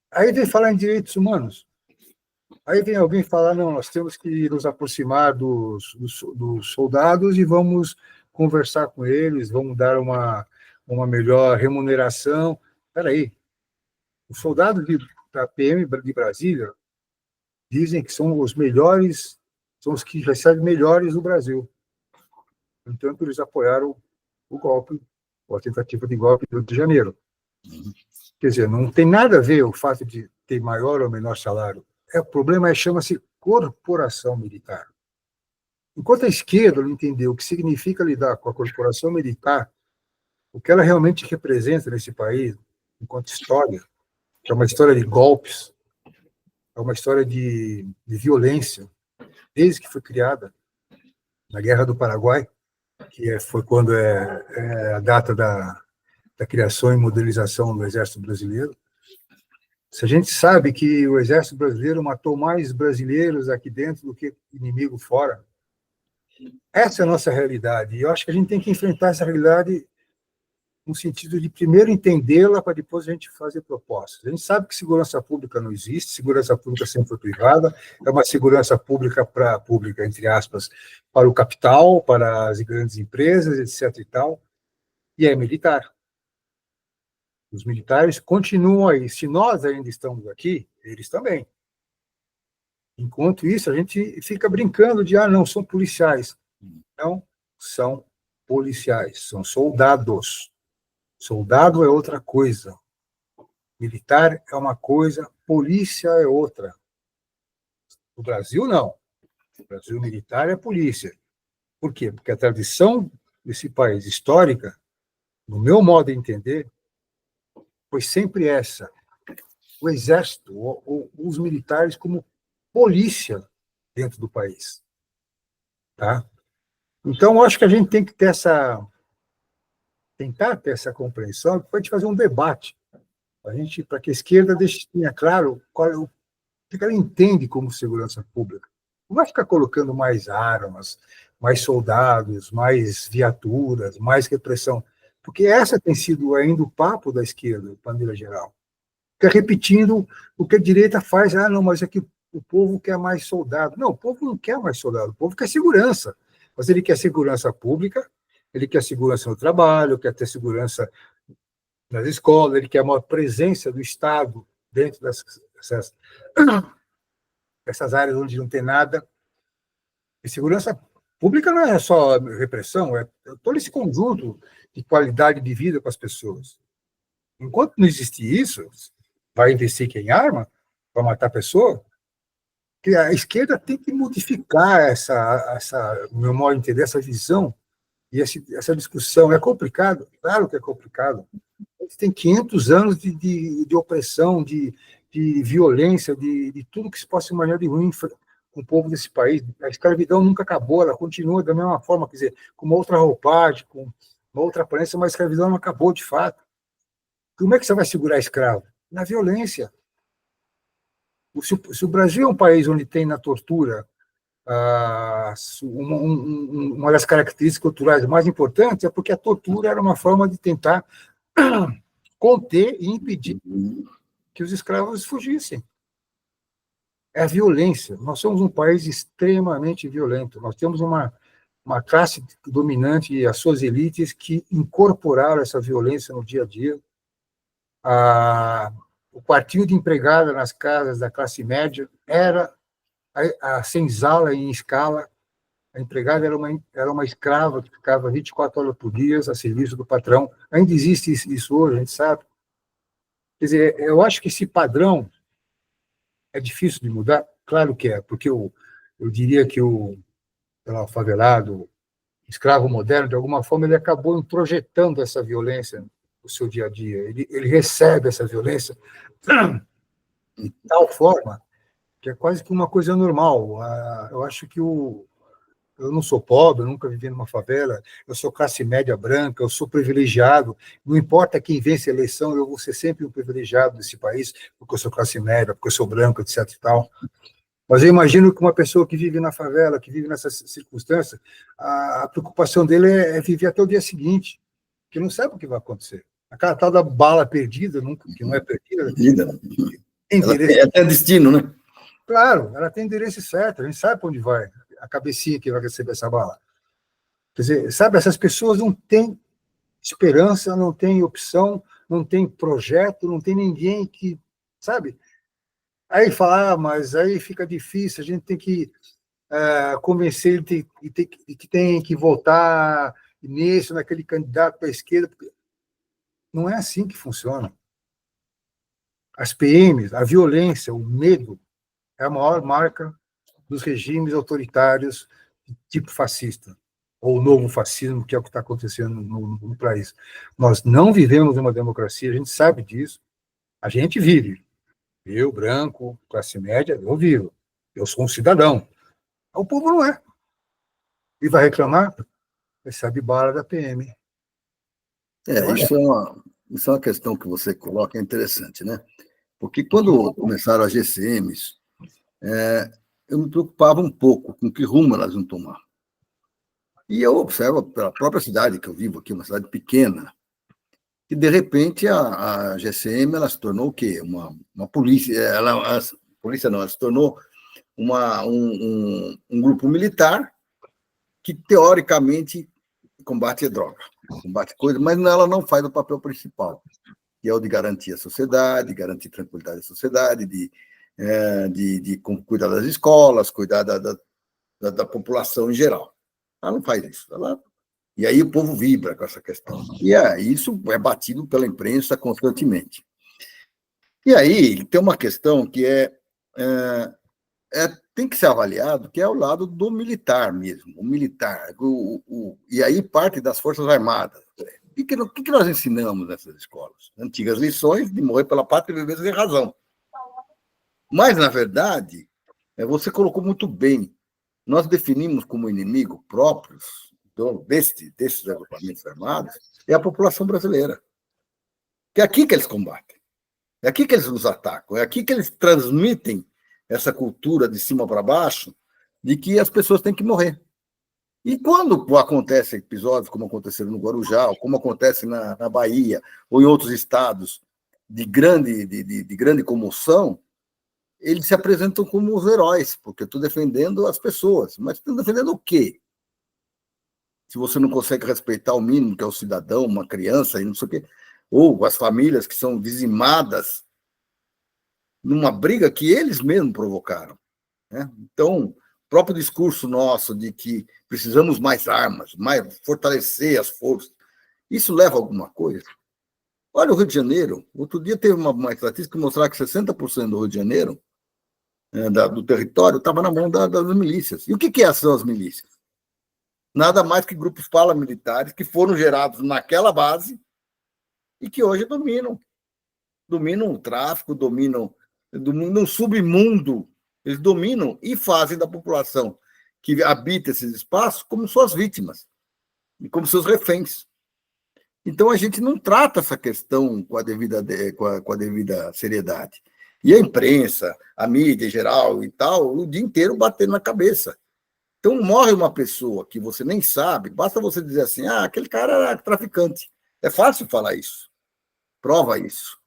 aí vem falar em direitos humanos. Aí vem alguém falar, não, nós temos que nos aproximar dos soldados e vamos conversar com eles, vamos dar uma melhor remuneração. Espera aí, os soldados da PM de Brasília dizem que são os melhores, são os que recebem melhores do Brasil. No entanto, eles apoiaram o golpe, ou a tentativa de golpe do Rio de Janeiro. Quer dizer, não tem nada a ver o fato de ter maior ou menor salário. O problema chama-se corporação militar. Enquanto a esquerda não entendeu o que significa lidar com a corporação militar, o que ela realmente representa nesse país, enquanto história, que é uma história de golpes, é uma história de violência, desde que foi criada na Guerra do Paraguai, que foi quando é a data da criação e modernização do Exército Brasileiro. Se a gente sabe que o Exército Brasileiro matou mais brasileiros aqui dentro do que inimigo fora, essa é a nossa realidade. E eu acho que a gente tem que enfrentar essa realidade no sentido de primeiro entendê-la para depois a gente fazer propostas. A gente sabe que segurança pública não existe, segurança pública sempre foi privada, é uma segurança pública pública, entre aspas, para o capital, para as grandes empresas, etc. e tal, e é militar. Os militares continuam aí. Se nós ainda estamos aqui, eles também. Enquanto isso, a gente fica brincando de, não, são policiais. Não são policiais, são soldados. Soldado é outra coisa. Militar é uma coisa, polícia é outra. No Brasil, não. No Brasil, militar é polícia. Por quê? Porque a tradição desse país histórica, no meu modo de entender, foi sempre essa. O exército, ou os militares como polícia dentro do país. Tá? Então, eu acho que a gente tem que ter tentar ter essa compreensão, para a gente fazer um debate, para que a esquerda tenha claro o que ela entende como segurança pública. Não vai ficar colocando mais armas, mais soldados, mais viaturas, mais repressão, porque essa tem sido ainda o papo da esquerda, de maneira geral. Fica repetindo o que a direita faz, não, mas é que o povo quer mais soldado. Não, o povo não quer mais soldado, o povo quer segurança, mas ele quer segurança pública, ele quer segurança no trabalho, quer ter segurança nas escolas, ele quer maior presença do Estado dentro dessas áreas onde não tem nada. E segurança pública não é só repressão, é todo esse conjunto de qualidade de vida para as pessoas. Enquanto não existir isso, vai investir em arma para matar a pessoa, que a esquerda tem que modificar no meu modo de entender, essa visão e essa discussão. É complicado? Claro que é complicado. A gente tem 500 anos de opressão, de violência, de tudo que se possa imaginar de ruim com o povo desse país. A escravidão nunca acabou, ela continua da mesma forma, quer dizer, com uma outra roupagem, com uma outra aparência, mas a escravidão não acabou de fato. Como é que você vai segurar escravo? Na violência. Se o Brasil é um país onde tem na tortura uma das características culturais mais importantes, é porque a tortura era uma forma de tentar conter e impedir que os escravos fugissem. É a violência. Nós somos um país extremamente violento. Nós temos uma classe dominante e as suas elites que incorporaram essa violência no dia a dia. O quartinho de empregada nas casas da classe média era a senzala em escala. A empregada era uma escrava que ficava 24 horas por dia a serviço do patrão. Ainda existe isso hoje, a gente sabe. Quer dizer, eu acho que esse padrão é difícil de mudar. Claro que é, porque eu diria que o favelado, escravo moderno, de alguma forma, ele acabou introjetando essa violência no seu dia a dia. Ele recebe essa violência de tal forma que é quase que uma coisa normal. Eu acho que eu não sou pobre, eu nunca vivi numa favela, eu sou classe média branca, eu sou privilegiado, não importa quem vence a eleição, eu vou ser sempre um privilegiado desse país, porque eu sou classe média, porque eu sou branco, etc. e tal. Mas eu imagino que uma pessoa que vive na favela, que vive nessas circunstâncias, a preocupação dele é viver até o dia seguinte, que não sabe o que vai acontecer. Aquela tal da bala perdida, que não é perdida, é até destino, né? Claro, ela tem endereço certo, a gente sabe para onde vai, a cabecinha que vai receber essa bala. Quer dizer, sabe, essas pessoas não têm esperança, não têm opção, não têm projeto, não tem ninguém que, sabe? Aí fala, mas aí fica difícil, a gente tem que convencer ele que tem que votar naquele candidato para a esquerda. Não é assim que funciona. As PMs, a violência, o medo, é a maior marca dos regimes autoritários de tipo fascista, ou o novo fascismo, que é o que está acontecendo no país. Nós não vivemos uma democracia, a gente sabe disso, a gente vive. Eu, branco, classe média, eu vivo. Eu sou um cidadão. O povo não é. E vai reclamar? Recebe bala da PM. Isso é uma questão que você coloca, é interessante, né? Porque quando começaram as GCMs, eu me preocupava um pouco com que rumo elas iam tomar. E eu observo pela própria cidade que eu vivo aqui, uma cidade pequena, que de repente a GCM ela se tornou o quê? Uma polícia, polícia não, ela se tornou um grupo militar que teoricamente combate a droga, combate coisa, mas ela não faz o papel principal, que é o de garantir a sociedade, garantir a tranquilidade da sociedade, de cuidar das escolas, cuidar da população em geral. Ela não faz isso. E aí o povo vibra com essa questão. E isso é batido pela imprensa constantemente. E aí tem uma questão que tem que ser avaliado, que é o lado do militar mesmo, o militar. E aí parte das Forças Armadas. O que nós ensinamos nessas escolas? Antigas lições de morrer pela pátria e viver sem razão. Mas, na verdade, você colocou muito bem, nós definimos como inimigo próprios desses agrupamentos armados é a população brasileira. Que é aqui que eles combatem. É aqui que eles nos atacam. É aqui que eles transmitem essa cultura de cima para baixo de que as pessoas têm que morrer. E quando acontecem episódios como aconteceram no Guarujá, ou como acontece na Bahia, ou em outros estados de grande comoção, eles se apresentam como os heróis, porque eu estou defendendo as pessoas. Mas estão defendendo o quê? Se você não consegue respeitar o mínimo, que é o cidadão, uma criança, e não sei o quê, ou as famílias que são dizimadas numa briga que eles mesmos provocaram. Né? Então, o próprio discurso nosso de que precisamos mais armas, fortalecer as forças, isso leva a alguma coisa? Olha o Rio de Janeiro. Outro dia teve uma estatística que mostrava que 60% do Rio de Janeiro, do território, estava na mão das milícias. E o que são as milícias? Nada mais que grupos paramilitares que foram gerados naquela base e que hoje dominam o tráfico, dominam o submundo, eles dominam e fazem da população que habita esses espaços como suas vítimas e como seus reféns. Então a gente não trata essa questão com a devida seriedade. E a imprensa, a mídia em geral e tal, o dia inteiro batendo na cabeça. Então, morre uma pessoa que você nem sabe, basta você dizer assim, aquele cara era traficante. É fácil falar isso. Prova isso.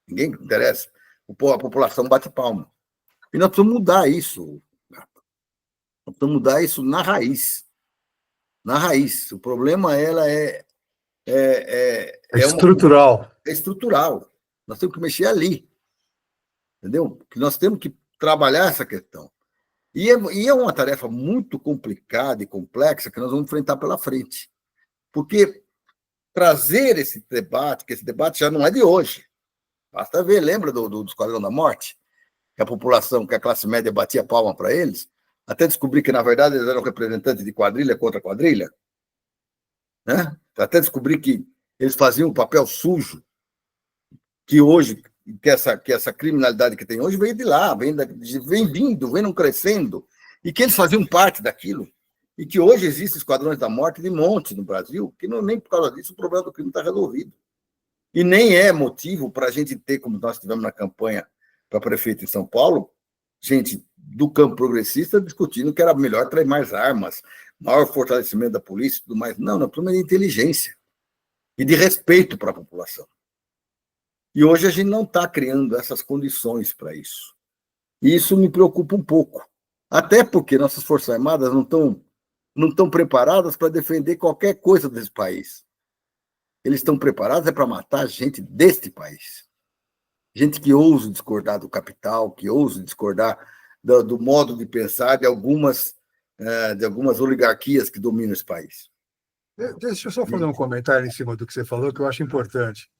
Ninguém interessa. A população bate palma. E nós precisamos mudar isso. Nós precisamos mudar isso na raiz. Na raiz. O problema é estrutural. É estrutural. Nós temos que mexer ali. Entendeu? Que nós temos que trabalhar essa questão. E é uma tarefa muito complicada e complexa que nós vamos enfrentar pela frente. Porque trazer esse debate, que esse debate já não é de hoje. Basta ver, lembra do Esquadrão da Morte? Que a população, que a classe média batia palma para eles, até descobrir que, na verdade, eles eram representantes de quadrilha contra quadrilha. Né? Até descobrir que eles faziam um papel sujo, que hoje, que essa criminalidade que tem hoje vem de lá, vem crescendo, e que eles faziam parte daquilo, e que hoje existem esquadrões da morte de monte no Brasil, que não, nem por causa disso o problema do crime está resolvido. E nem é motivo para a gente ter, como nós tivemos na campanha para prefeito em São Paulo, gente do campo progressista discutindo que era melhor trazer mais armas, maior fortalecimento da polícia e tudo mais. Não, é problema de inteligência e de respeito para a população. E hoje a gente não está criando essas condições para isso. E isso me preocupa um pouco. Até porque nossas Forças Armadas não estão preparadas para defender qualquer coisa desse país. Eles estão preparados para matar gente deste país. Gente que ousa discordar do capital, que ousa discordar do modo de pensar de algumas oligarquias que dominam esse país. Deixa eu só fazer um comentário em cima do que você falou, que eu acho importante.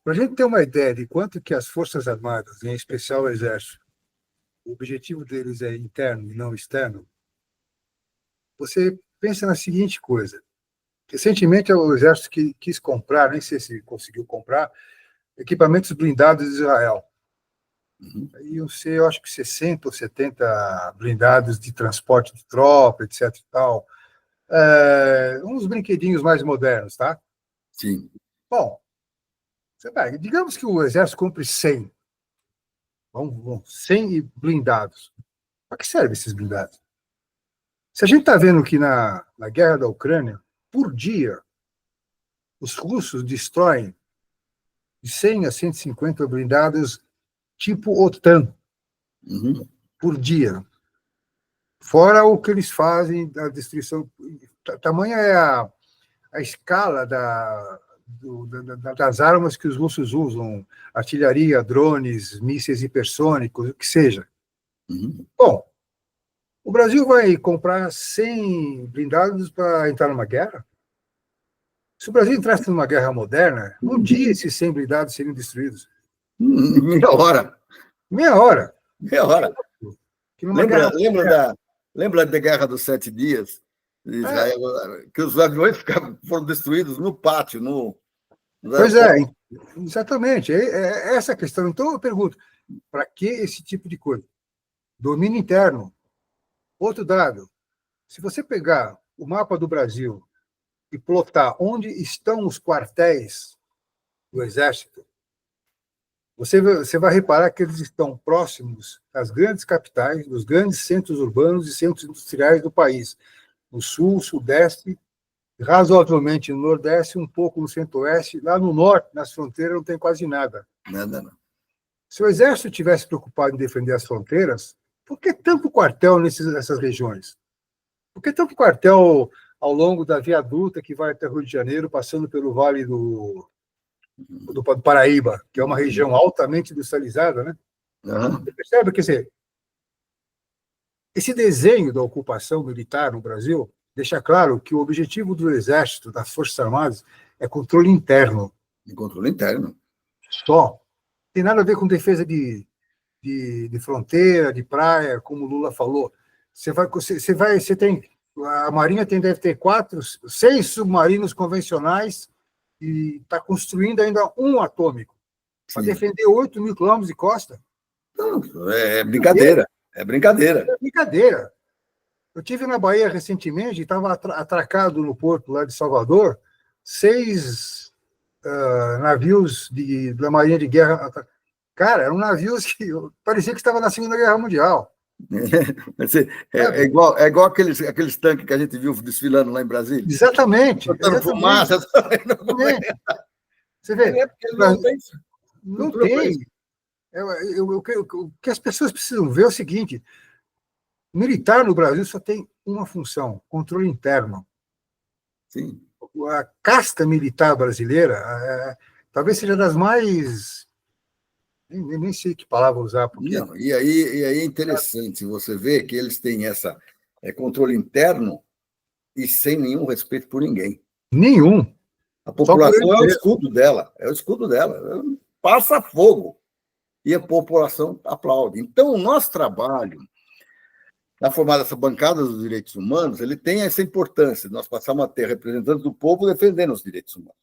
Para a gente ter uma ideia de quanto que as Forças Armadas, em especial o Exército, o objetivo deles é interno e não externo, você pensa na seguinte coisa. Recentemente, o Exército quis comprar, nem sei se conseguiu comprar, equipamentos blindados de Israel. Uhum. Iam ser, eu acho que 60 ou 70 blindados de transporte de tropa, etc. E tal. Uns brinquedinhos mais modernos, tá? Sim. Bom, digamos que o Exército compre 100. Vamos, 100 blindados. Para que servem esses blindados? Se a gente está vendo que na guerra da Ucrânia, por dia, os russos destroem de 100 a 150 blindados tipo OTAN Uhum. por dia. Fora o que eles fazem da destruição. Tamanha é a escala das armas que os russos usam, artilharia, drones, mísseis hipersônicos, o que seja. Uhum. Bom, o Brasil vai comprar 100 blindados para entrar numa guerra? Se o Brasil entrasse numa guerra moderna, um dia esses 100 blindados seriam destruídos. Meia hora. Meia hora. Meia hora. Que numa guerra Lembra da Guerra dos 7 Dias de Israel, que os aviões foram destruídos no pátio, Pois é, exatamente. É essa a questão. Então, eu pergunto, para que esse tipo de coisa? Domínio interno. Outro dado, se você pegar o mapa do Brasil e plotar onde estão os quartéis do Exército, você vai reparar que eles estão próximos das grandes capitais, dos grandes centros urbanos e centros industriais do país, no sul, sudeste, razoavelmente no nordeste, um pouco no centro-oeste, lá no norte, nas fronteiras, não tem quase nada. Nada, não. Se o Exército tivesse preocupado em defender as fronteiras, por que tanto quartel nessas regiões? Por que tanto quartel ao longo da Via Dutra que vai até Rio de Janeiro, passando pelo Vale do Paraíba, que é uma região altamente industrializada, né? Uhum. Você percebe, quer dizer, esse desenho da ocupação militar no Brasil deixa claro que o objetivo do Exército, das Forças Armadas, é controle interno. E controle interno. Só. Tem nada a ver com defesa de fronteira, de praia, como o Lula falou. Você tem. A Marinha deve ter 6 submarinos convencionais e está construindo ainda um atômico para defender 8 mil quilômetros de costa. Não, é brincadeira. É brincadeira. É brincadeira. Eu estive na Bahia recentemente, estava atracado no porto lá de Salvador, 6 navios da Marinha de Guerra. Cara, eram navios que parecia que estava na Segunda Guerra Mundial. É igual aqueles tanques que a gente viu desfilando lá em Brasília. Exatamente. Fumaça. Você vê? Não tem. O que as pessoas precisam ver é o seguinte: militar no Brasil só tem uma função: controle interno. Sim. A casta militar brasileira talvez seja das mais. Nem sei que palavra usar. Porque... Não, e aí é interessante você ver que eles têm esse controle interno e sem nenhum respeito por ninguém. Nenhum. A população é o escudo dela. É o escudo dela. Passa fogo. E a população aplaude. Então, o nosso trabalho na formada dessa bancada dos direitos humanos, ele tem essa importância. Nós passamos a ter representantes do povo defendendo os direitos humanos.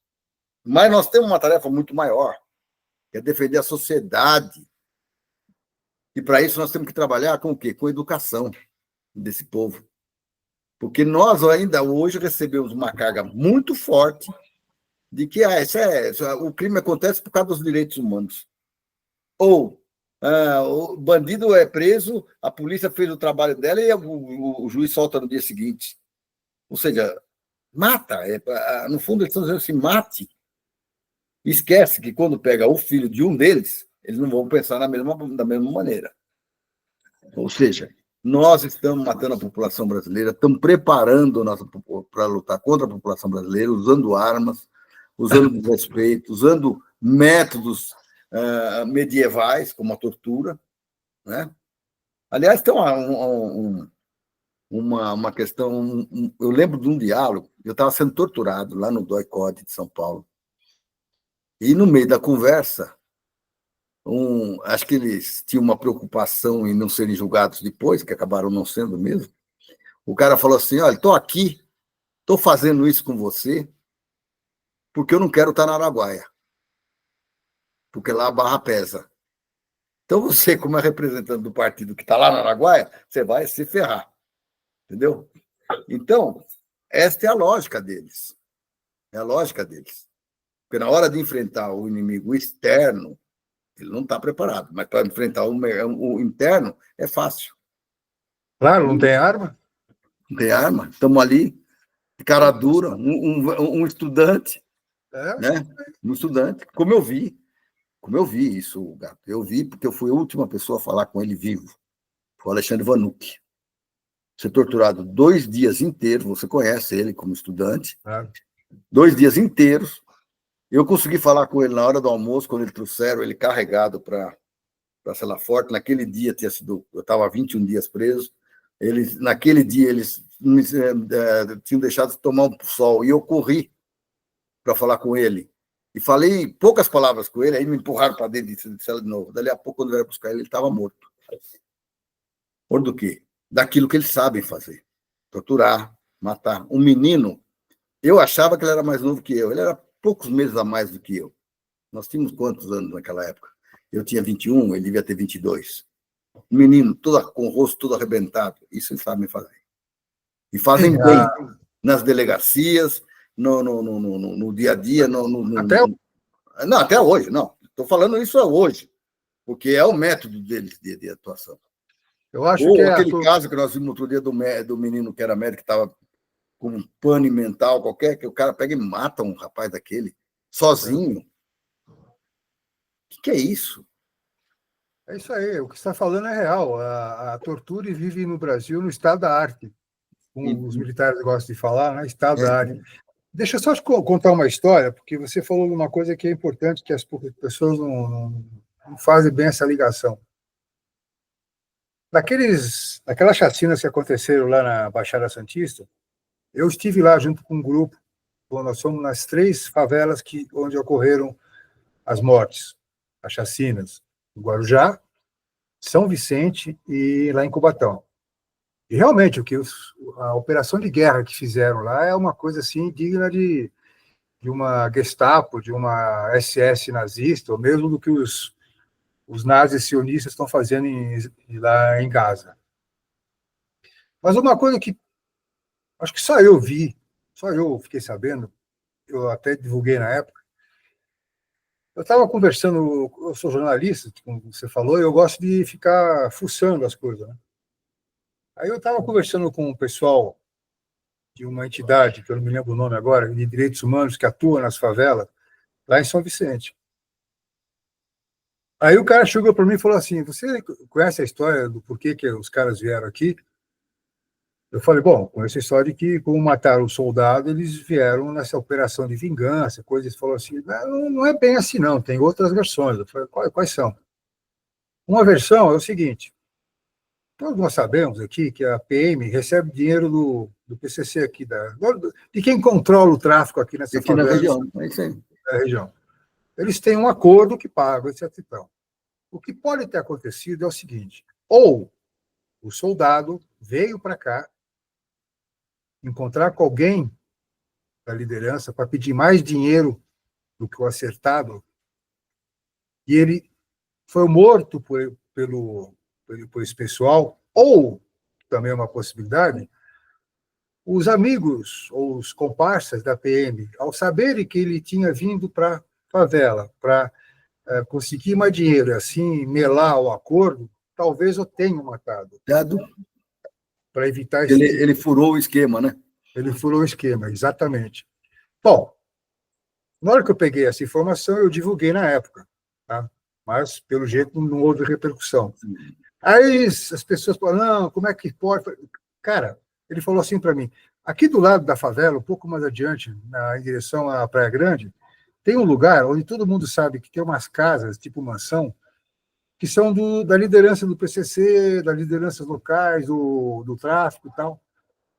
Mas nós temos uma tarefa muito maior, que é defender a sociedade. E, para isso, nós temos que trabalhar com o quê? Com a educação desse povo. Porque nós, ainda hoje, recebemos uma carga muito forte de que o crime acontece por causa dos direitos humanos. Ou o bandido é preso, a polícia fez o trabalho dela e o juiz solta no dia seguinte. Ou seja, mata. No fundo, eles estão dizendo assim, mate. Esquece que quando pega o filho de um deles, eles não vão pensar da mesma maneira. Ou seja, nós estamos matando a população brasileira, estamos preparando para lutar contra a população brasileira, usando armas, usando desrespeito, usando métodos medievais, como a tortura. Né? Aliás, tem uma questão... Eu lembro de um diálogo, eu estava sendo torturado lá no DOI-CODE de São Paulo. E no meio da conversa, acho que eles tinham uma preocupação em não serem julgados depois, que acabaram não sendo mesmo. O cara falou assim: olha, estou aqui, estou fazendo isso com você, porque eu não quero estar na Araguaia, porque lá a barra pesa. Então você, como é representante do partido que está lá na Araguaia, você vai se ferrar. Entendeu? Então, esta é a lógica deles. É a lógica deles. Porque na hora de enfrentar o inimigo externo, ele não está preparado. Mas para enfrentar o interno, é fácil. Claro, não tem arma. Não tem arma. Estamos ali, cara dura, um estudante, né? Um estudante, como eu vi isso, Gato. Eu vi porque eu fui a última pessoa a falar com ele vivo. Foi o Alexandre Vanucci. Ser torturado 2 dias inteiros, você conhece ele como estudante, 2 dias inteiros. Eu consegui falar com ele na hora do almoço, quando ele trouxeram ele carregado para Cela Forte. Naquele dia eu estava 21 dias preso. Naquele dia eles tinham deixado de tomar um sol e eu corri para falar com ele. E falei poucas palavras com ele, aí me empurraram para dentro de cela de novo. Dali a pouco, quando vieram buscar ele estava morto. Morto do quê? Daquilo que eles sabem fazer. Torturar, matar. Um menino, eu achava que ele era mais novo que eu. Ele era poucos meses a mais do que eu. Nós tínhamos quantos anos naquela época? Eu tinha 21, ele devia ter 22. Um menino, com o rosto todo arrebentado. Isso eles sabem fazer. E fazem bem nas delegacias, no dia a dia. Até hoje, não. Estou falando isso hoje, porque é o método deles de atuação. Eu acho Ou aquele caso que nós vimos outro dia do menino que era médico, que estava com um pane mental qualquer, que o cara pega e mata um rapaz daquele, sozinho. O que é isso? É isso aí, o que você está falando é real. A tortura vive no Brasil no estado da arte, como os militares gostam de falar, né? Estado da arte. Deixa eu só te contar uma história, porque você falou de uma coisa que é importante, que as pessoas não fazem bem essa ligação. Naquelas chacinas que aconteceram lá na Baixada Santista, eu estive lá junto com um grupo. Nós fomos nas 3 favelas onde ocorreram as mortes, as chacinas, no Guarujá, São Vicente e lá em Cubatão. E realmente, a operação de guerra que fizeram lá é uma coisa assim digna de uma Gestapo, de uma SS nazista, ou mesmo do que os nazis sionistas estão fazendo lá em Gaza. Mas uma coisa que acho que só eu vi, só eu fiquei sabendo, eu até divulguei na época. Eu estava conversando, eu sou jornalista, como você falou, e eu gosto de ficar fuçando as coisas, né? Aí eu estava conversando com o pessoal de uma entidade, que eu não me lembro o nome agora, de direitos humanos, que atua nas favelas, lá em São Vicente. Aí o cara chegou para mim e falou assim: você conhece a história do porquê que os caras vieram aqui? Eu falei: bom, conheço a história de que, como mataram o soldado, eles vieram nessa operação de vingança, coisas. Ele falou assim: não é bem assim, não, tem outras versões. Eu falei: quais são? Uma versão é o seguinte: todos nós sabemos aqui que a PM recebe dinheiro do PCC aqui, de quem controla o tráfico aqui nessa favela. Na região, é isso aí. Na região. Eles têm um acordo que pagam, etc. Então, o que pode ter acontecido é o seguinte: ou o soldado veio para cá encontrar com alguém da liderança para pedir mais dinheiro do que o acertado, e ele foi morto por esse pessoal, ou, também é uma possibilidade, os amigos ou os comparsas da PM, ao saberem que ele tinha vindo para a favela para conseguir mais dinheiro e assim melar o acordo, talvez o tenham matado. Para evitar esse ele furou o esquema, né? Ele furou o esquema, exatamente. Bom, na hora que eu peguei essa informação, eu divulguei na época, tá? Mas, pelo jeito, não houve repercussão. Aí as pessoas falaram: não, como é que pode? Cara, ele falou assim para mim: aqui do lado da favela, um pouco mais adiante, em direção à Praia Grande, tem um lugar onde todo mundo sabe que tem umas casas, tipo mansão, que são da liderança do PCC, das lideranças locais, do tráfico e tal.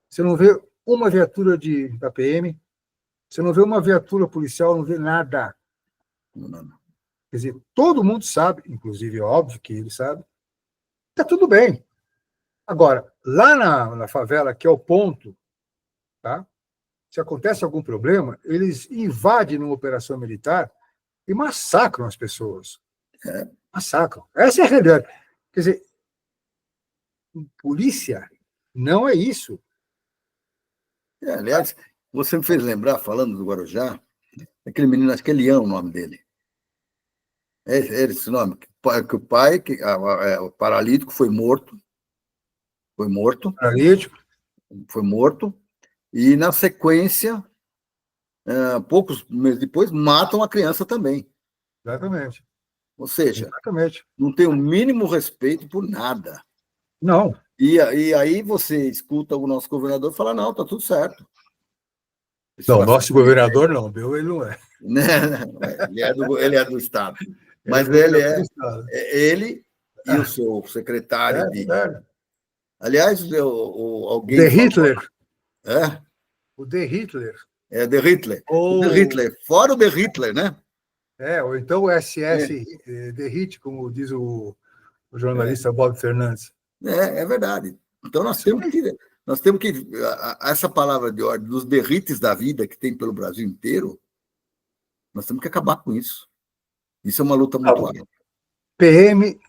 Você não vê uma viatura da PM, você não vê uma viatura policial, não vê nada. não. Quer dizer, todo mundo sabe, inclusive é óbvio que ele sabe, está tudo bem. Agora, lá na favela, que é o ponto, tá? Se acontece algum problema, eles invadem numa operação militar e massacram as pessoas. Massacram. Essa é a realidade. Quer dizer, polícia não é isso. Aliás, você me fez lembrar, falando do Guarujá, aquele menino, acho que é Leão o nome dele. É esse nome, que o pai, o paralítico, foi morto, Paralítico. e na sequência, poucos meses depois, matam a criança também. Exatamente. Ou seja, Exatamente. não tem o mínimo respeito por nada. Não. E aí você escuta o nosso governador falar, não, está tudo certo. Não, nosso governador não, ele não é. Ele é do Estado. Mas ele e o seu secretário Aliás, alguém. De Hitler. É? O De Hitler. É, De Hitler. O De Hitler. Fora o De Hitler, né? Ou então o SS De Hitler, como diz o jornalista Bob Fernandes. É verdade. Então nós temos que essa palavra de ordem dos derrites da vida que tem pelo Brasil inteiro, nós temos que acabar com isso. Isso é uma luta muito árdua. PM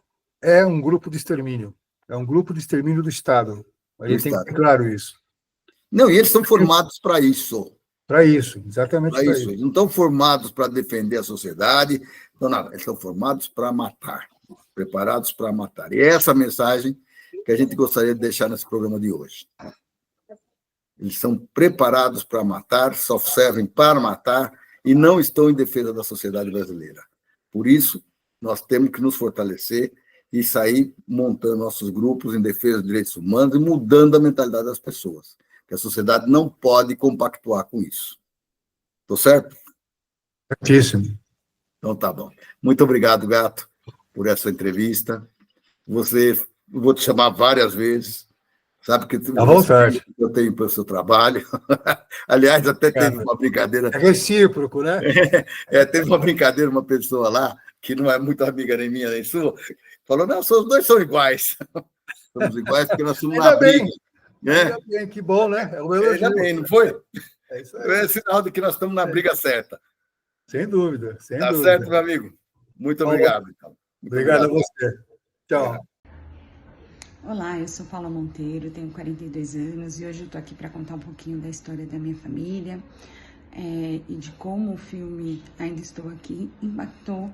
é um grupo de extermínio. É um grupo de extermínio do Estado. A gente tem que ter claro isso. Não, e eles são formados para isso. Para isso, exatamente para isso. Eles não estão formados para defender a sociedade, não, eles estão formados para matar, preparados para matar. E é essa a mensagem que a gente gostaria de deixar nesse programa de hoje. Eles são preparados para matar, só servem para matar e não estão em defesa da sociedade brasileira. Por isso, nós temos que nos fortalecer e sair montando nossos grupos em defesa dos direitos humanos e mudando a mentalidade das pessoas. Que a sociedade não pode compactuar com isso. Estou certo? Certíssimo. Então tá bom. Muito obrigado, Gato, por essa entrevista. Eu vou te chamar várias vezes. Sabe que eu tenho pelo seu trabalho. Aliás, até teve uma brincadeira. É recíproco, né? Teve uma brincadeira, uma pessoa lá, que não é muito amiga nem minha nem sua, falou: não, os dois são iguais. Somos iguais porque nós somos na briga. Ainda bem, que bom, né? Ainda bem, não foi? É isso aí. É sinal de que nós estamos na briga certa. Sem dúvida, sem dúvida. Tá certo, meu amigo. Muito obrigado. Então. Obrigado a você. Tchau. Olá, eu sou Paula Monteiro, tenho 42 anos e hoje eu estou aqui para contar um pouquinho da história da minha família e de como o filme Ainda Estou Aqui impactou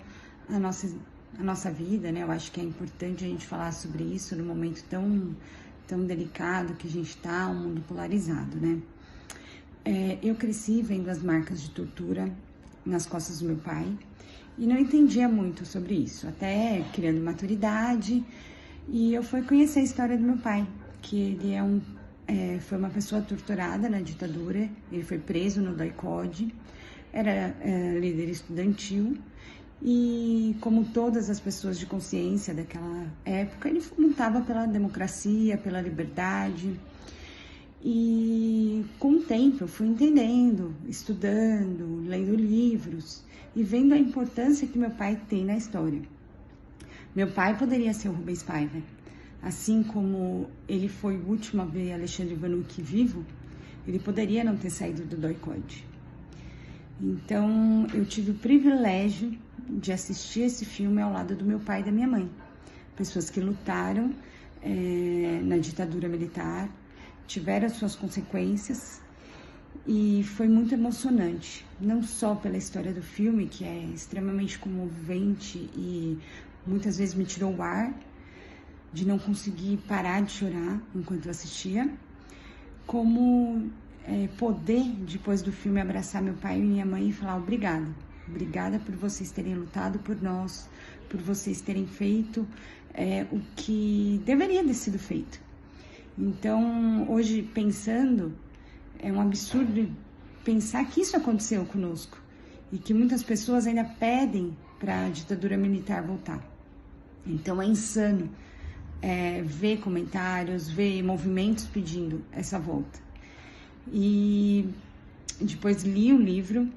a nossa vida, né? Eu acho que é importante a gente falar sobre isso num momento tão delicado que a gente está, um mundo polarizado, né? Eu cresci vendo as marcas de tortura nas costas do meu pai e não entendia muito sobre isso, até criando maturidade. E eu fui conhecer a história do meu pai, que ele foi uma pessoa torturada na ditadura, ele foi preso no DOI-CODE, era líder estudantil e, como todas as pessoas de consciência daquela época, ele lutava pela democracia, pela liberdade. E com o tempo eu fui entendendo, estudando, lendo livros e vendo a importância que meu pai tem na história. Meu pai poderia ser o Rubens Paiva, assim como ele foi o último a ver Alexandre Vanucci vivo, ele poderia não ter saído do DOI-CODE. Então, eu tive o privilégio de assistir esse filme ao lado do meu pai e da minha mãe. Pessoas que lutaram na ditadura militar, tiveram as suas consequências e foi muito emocionante, não só pela história do filme, que é extremamente comovente e muitas vezes me tirou o ar, de não conseguir parar de chorar enquanto eu assistia, como poder, depois do filme, abraçar meu pai e minha mãe e falar obrigada. Obrigada por vocês terem lutado por nós, por vocês terem feito o que deveria ter sido feito. Então, hoje, pensando, é um absurdo pensar que isso aconteceu conosco e que muitas pessoas ainda pedem para a ditadura militar voltar. Então é insano ver comentários, ver movimentos pedindo essa volta. E depois li o livro,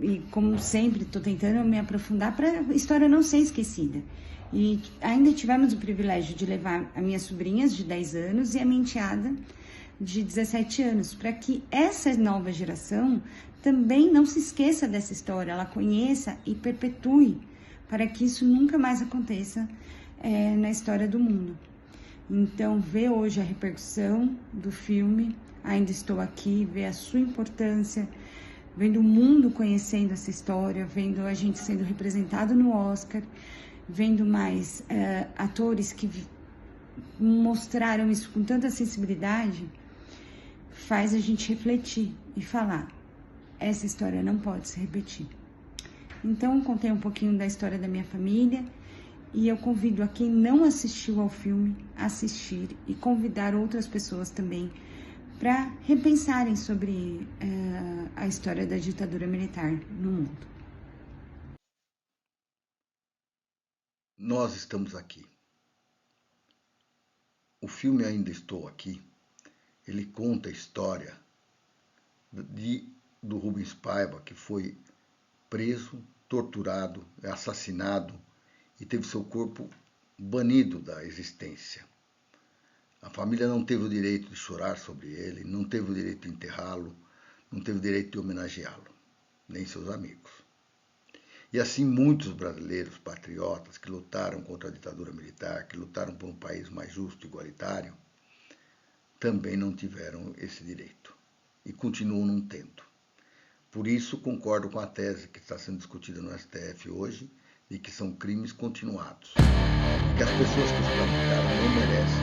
e como sempre, estou tentando me aprofundar para a história não ser esquecida. E ainda tivemos o privilégio de levar as minhas sobrinhas de 10 anos e a minha enteada de 17 anos, para que essa nova geração também não se esqueça dessa história, ela conheça e perpetue, para que isso nunca mais aconteça na história do mundo. Então, ver hoje a repercussão do filme, Ainda Estou Aqui, ver a sua importância, vendo o mundo conhecendo essa história, vendo a gente sendo representado no Oscar, vendo mais atores que mostraram isso com tanta sensibilidade, faz a gente refletir e falar, essa história não pode se repetir. Então, contei um pouquinho da história da minha família e eu convido a quem não assistiu ao filme a assistir e convidar outras pessoas também para repensarem sobre a história da ditadura militar no mundo. Nós estamos aqui. O filme Ainda Estou Aqui, ele conta a história do Rubens Paiva, que foi preso, torturado, assassinado e teve seu corpo banido da existência. A família não teve o direito de chorar sobre ele, não teve o direito de enterrá-lo, não teve o direito de homenageá-lo, nem seus amigos. E assim muitos brasileiros patriotas que lutaram contra a ditadura militar, que lutaram por um país mais justo e igualitário, também não tiveram esse direito e continuam não tendo. Por isso, concordo com a tese que está sendo discutida no STF hoje, de que são crimes continuados. E que as pessoas que os praticaram não merecem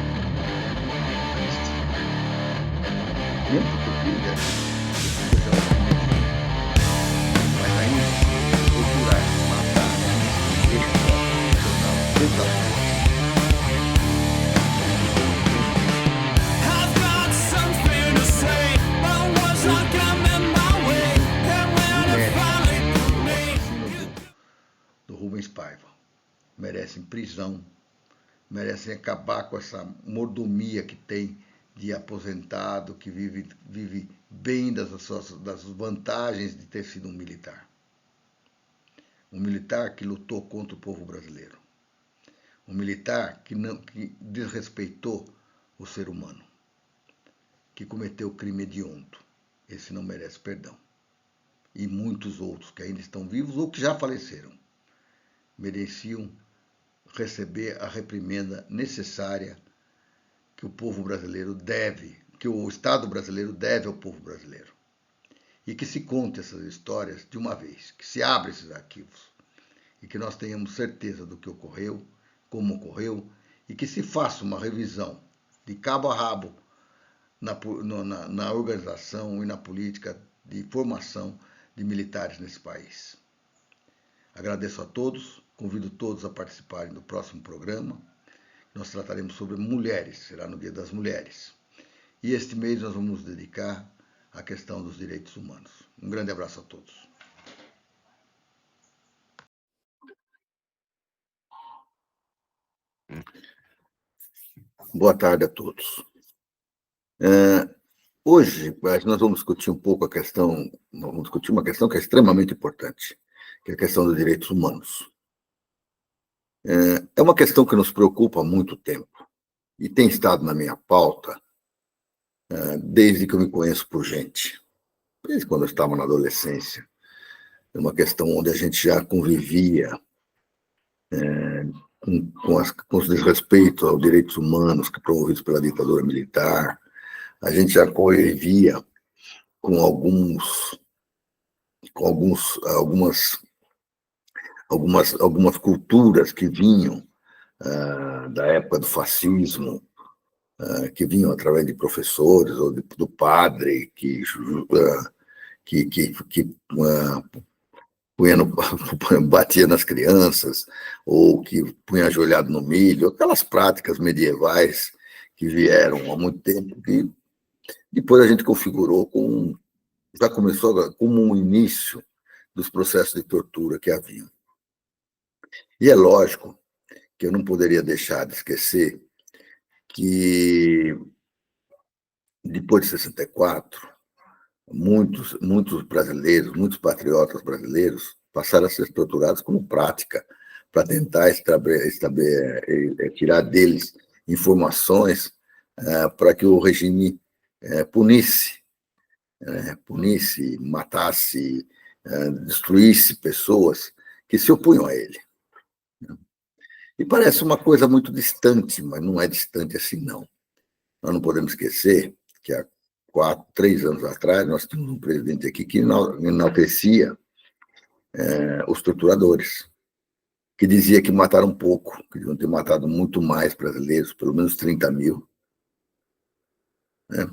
anistia. Mesmo que o crime seja mas ainda, torturar, matar, extorquir, Rubens Paiva. Merecem prisão, merecem acabar com essa mordomia que tem de aposentado que vive bem das vantagens de ter sido um militar. Um militar que lutou contra o povo brasileiro. Um militar que desrespeitou o ser humano, que cometeu crime hediondo. Esse não merece perdão. E muitos outros que ainda estão vivos ou que já faleceram mereciam receber a reprimenda necessária que o povo brasileiro deve, que o Estado brasileiro deve ao povo brasileiro. E que se conte essas histórias de uma vez, que se abra esses arquivos e que nós tenhamos certeza do que ocorreu, como ocorreu, e que se faça uma revisão de cabo a rabo na organização e na política de formação de militares nesse país. Agradeço a todos, convido todos a participarem do próximo programa. Nós trataremos sobre mulheres, será no Dia das Mulheres. E este mês nós vamos nos dedicar à questão dos direitos humanos. Um grande abraço a todos. Boa tarde a todos. Hoje nós vamos discutir um pouco vamos discutir uma questão que é extremamente importante, que é a questão dos direitos humanos. É uma questão que nos preocupa há muito tempo e tem estado na minha pauta desde que eu me conheço por gente, desde quando eu estava na adolescência. É uma questão onde a gente já convivia com os desrespeitos aos direitos humanos que promovidos pela ditadura militar. A gente já convivia com algumas culturas que vinham da época do fascismo, que vinham através de professores ou do padre que batia nas crianças ou que punha ajoelhado no milho, aquelas práticas medievais que vieram há muito tempo, que depois a gente configurou já começou como um início dos processos de tortura que haviam. E é lógico que eu não poderia deixar de esquecer que, depois de 64, muitos brasileiros, muitos patriotas brasileiros passaram a ser torturados como prática para tentar tirar deles informações para que o regime punisse, matasse, destruísse pessoas que se opunham a ele. E parece uma coisa muito distante, mas não é distante assim, não. Nós não podemos esquecer que há 3 anos atrás nós tínhamos um presidente aqui que enaltecia os torturadores, que dizia que mataram pouco, que deviam ter matado muito mais brasileiros, pelo menos 30 mil. Né?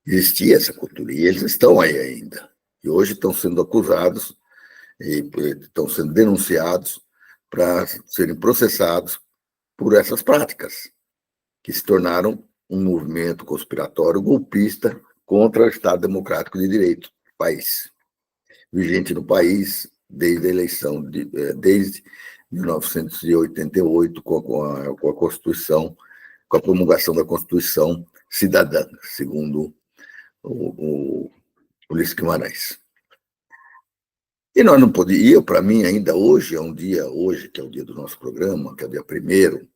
Existia essa cultura, e eles estão aí ainda. E hoje estão sendo acusados e estão sendo denunciados para serem processados por essas práticas, que se tornaram um movimento conspiratório golpista contra o Estado Democrático de Direito do país, vigente no país desde a eleição, desde 1988, com a Constituição, com a promulgação da Constituição Cidadã, segundo o Ulisses Guimarães. E nós não podíamos, para mim, ainda hoje, hoje, que é o dia do nosso programa, que é o dia 1º,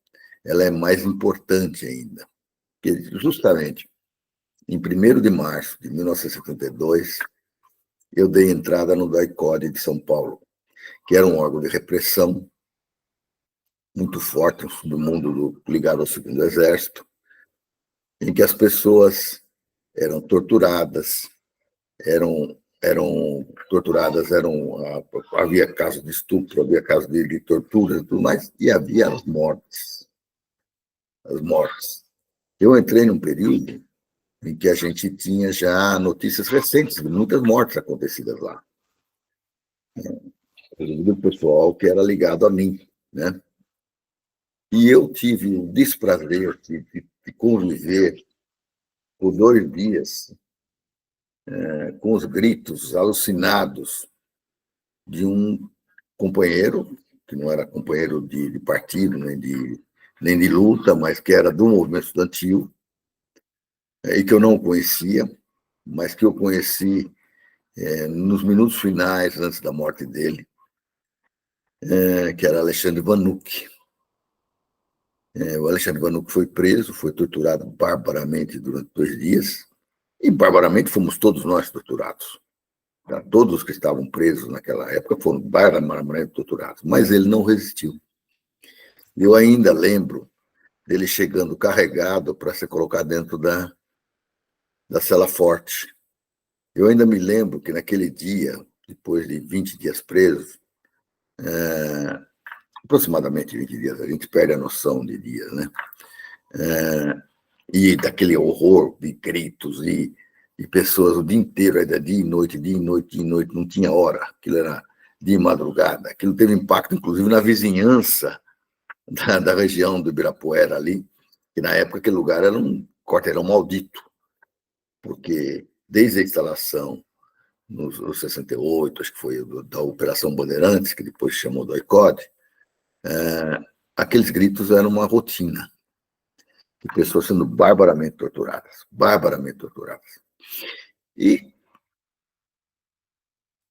ela é mais importante ainda, porque justamente em 1º de março de 1972, eu dei entrada no DOI-CODE de São Paulo, que era um órgão de repressão muito forte no mundo ligado ao Segundo Exército, em que as pessoas eram torturadas, havia casos de estupro, havia casos de tortura e tudo mais, e havia as mortes. Eu entrei num período em que a gente tinha já notícias recentes de muitas mortes acontecidas lá. Do pessoal que era ligado a mim, né? E eu tive o desprazer de conviver por 2 dias com os gritos alucinados de um companheiro, que não era companheiro de partido, nem de luta, mas que era do movimento estudantil, e que eu não conhecia, mas que eu conheci nos minutos finais, antes da morte dele, que era Alexandre Vanucchi. O Alexandre Vanucchi foi preso, foi torturado barbaramente durante 2 dias, e barbaramente fomos todos nós torturados. Tá? Todos os que estavam presos naquela época foram barbaramente torturados, mas ele não resistiu. Eu ainda lembro dele chegando carregado para ser colocado dentro da cela forte. Eu ainda me lembro que naquele dia, depois de 20 dias preso, aproximadamente 20 dias, a gente perde a noção de dias, né? E daquele horror de gritos e pessoas o dia inteiro, era dia e noite, dia e noite, dia e noite, não tinha hora, aquilo era dia e madrugada. Aquilo teve impacto, inclusive, na vizinhança da região do Ibirapuera ali, que na época aquele lugar era um quarteirão maldito, porque desde a instalação nos 68, acho que foi da Operação Bandeirantes, que depois se chamou do DOI-CODE, aqueles gritos eram uma rotina, de pessoas sendo barbaramente torturadas. E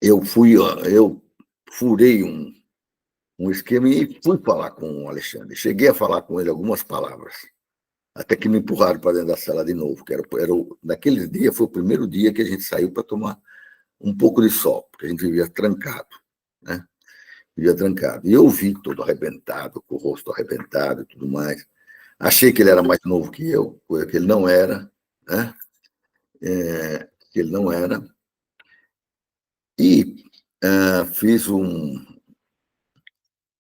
eu furei um esquema e fui falar com o Alexandre. Cheguei a falar com ele algumas palavras, até que me empurraram para dentro da sala de novo, naquele dia foi o primeiro dia que a gente saiu para tomar um pouco de sol, porque a gente vivia trancado, né? E eu vi todo arrebentado, com o rosto arrebentado e tudo mais. Achei que ele era mais novo que eu, coisa que ele não era, né? Que ele não era. E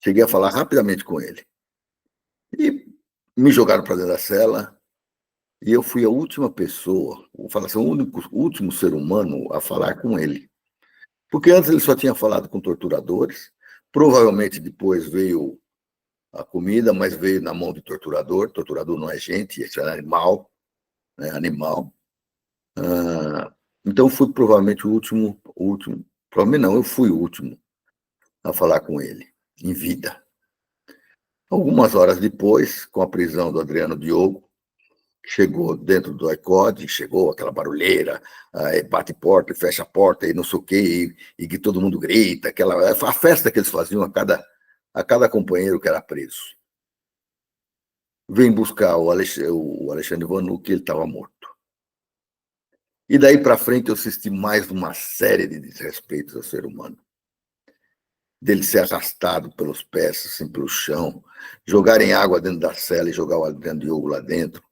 cheguei a falar rapidamente com ele. E me jogaram para dentro da cela, e eu fui a última pessoa, vou falar assim, o último ser humano a falar com ele. Porque antes ele só tinha falado com torturadores, provavelmente depois veio a comida, mas veio na mão de torturador. Torturador não é gente, esse é animal, né? Animal. Então fui provavelmente o último, provavelmente não, eu fui o último a falar com ele, em vida. Algumas horas depois, com a prisão do Adriano Diogo, chegou dentro do ICOD, chegou aquela barulheira, bate porta, fecha a porta e não sei o quê, e que todo mundo grita, a festa que eles faziam a cada companheiro que era preso. Vem buscar o Alexandre Vanuc, que ele estava morto. E daí para frente eu assisti mais uma série de desrespeitos ao ser humano. Dele ser arrastado pelos pés, assim, pelo chão, jogarem água dentro da cela e jogar o Adriano Diogo lá dentro,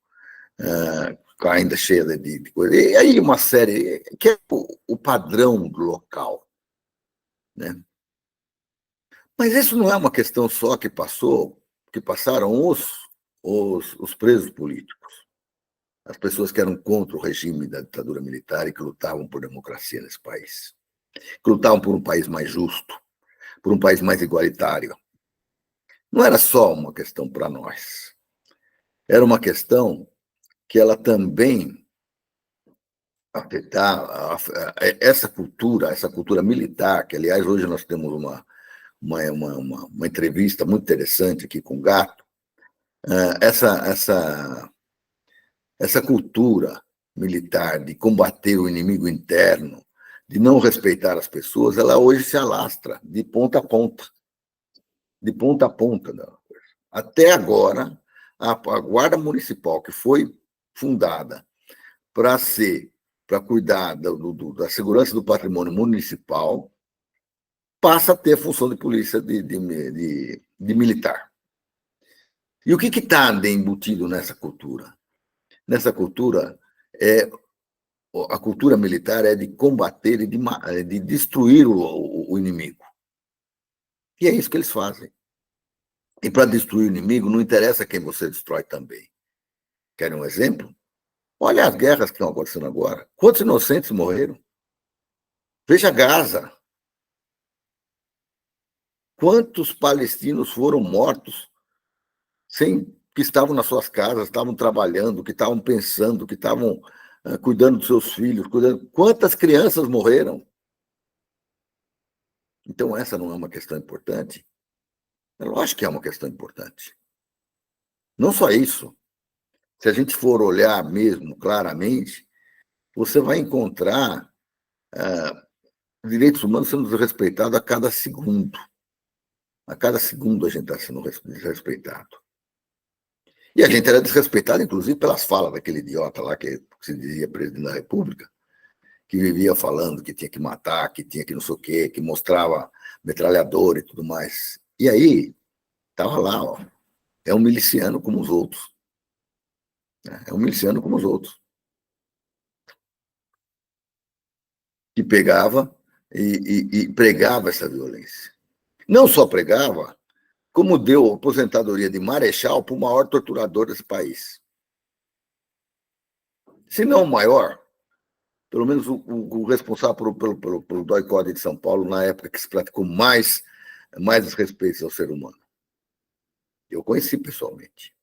ainda cheia de coisa. E aí uma série que é o padrão do local, né? Mas isso não é uma questão só que passaram os presos políticos, as pessoas que eram contra o regime da ditadura militar e que lutavam por democracia nesse país, que lutavam por um país mais justo, por um país mais igualitário. Não era só uma questão para nós. Era uma questão que ela também afetava essa cultura militar, que, aliás, hoje nós temos uma entrevista muito interessante aqui com o Gato. Essa cultura militar de combater o inimigo interno, de não respeitar as pessoas, ela hoje se alastra de ponta a ponta. De ponta a ponta. Até agora, a Guarda Municipal, que foi fundada para cuidar da segurança do patrimônio municipal, passa a ter a função de polícia de militar. E o que está embutido nessa cultura? Nessa cultura, a cultura militar é de combater e de destruir o inimigo. E é isso que eles fazem. E para destruir o inimigo, não interessa quem você destrói também. Querem um exemplo? Olha as guerras que estão acontecendo agora. Quantos inocentes morreram? Veja Gaza. Quantos palestinos foram mortos que estavam nas suas casas, estavam trabalhando, que estavam pensando, que estavam cuidando dos seus filhos, Quantas crianças morreram? Então, essa não é uma questão importante? É lógico que é uma questão importante. Não só isso. Se a gente for olhar mesmo claramente, você vai encontrar direitos humanos sendo desrespeitados a cada segundo. A cada segundo a gente está sendo desrespeitado. E a gente era desrespeitado, inclusive, pelas falas daquele idiota lá que se dizia presidente da República, que vivia falando que tinha que matar, que tinha que não sei o quê, que mostrava metralhador e tudo mais. E aí, estava lá, ó, é um miliciano como os outros. É um miliciano como os outros. Que pegava e pregava essa violência. Não só pregava, como deu aposentadoria de marechal para o maior torturador desse país. Se não o maior, pelo menos o responsável pelo DOI-CODE de São Paulo, na época que se praticou mais desrespeitos ao ser humano. Eu conheci pessoalmente.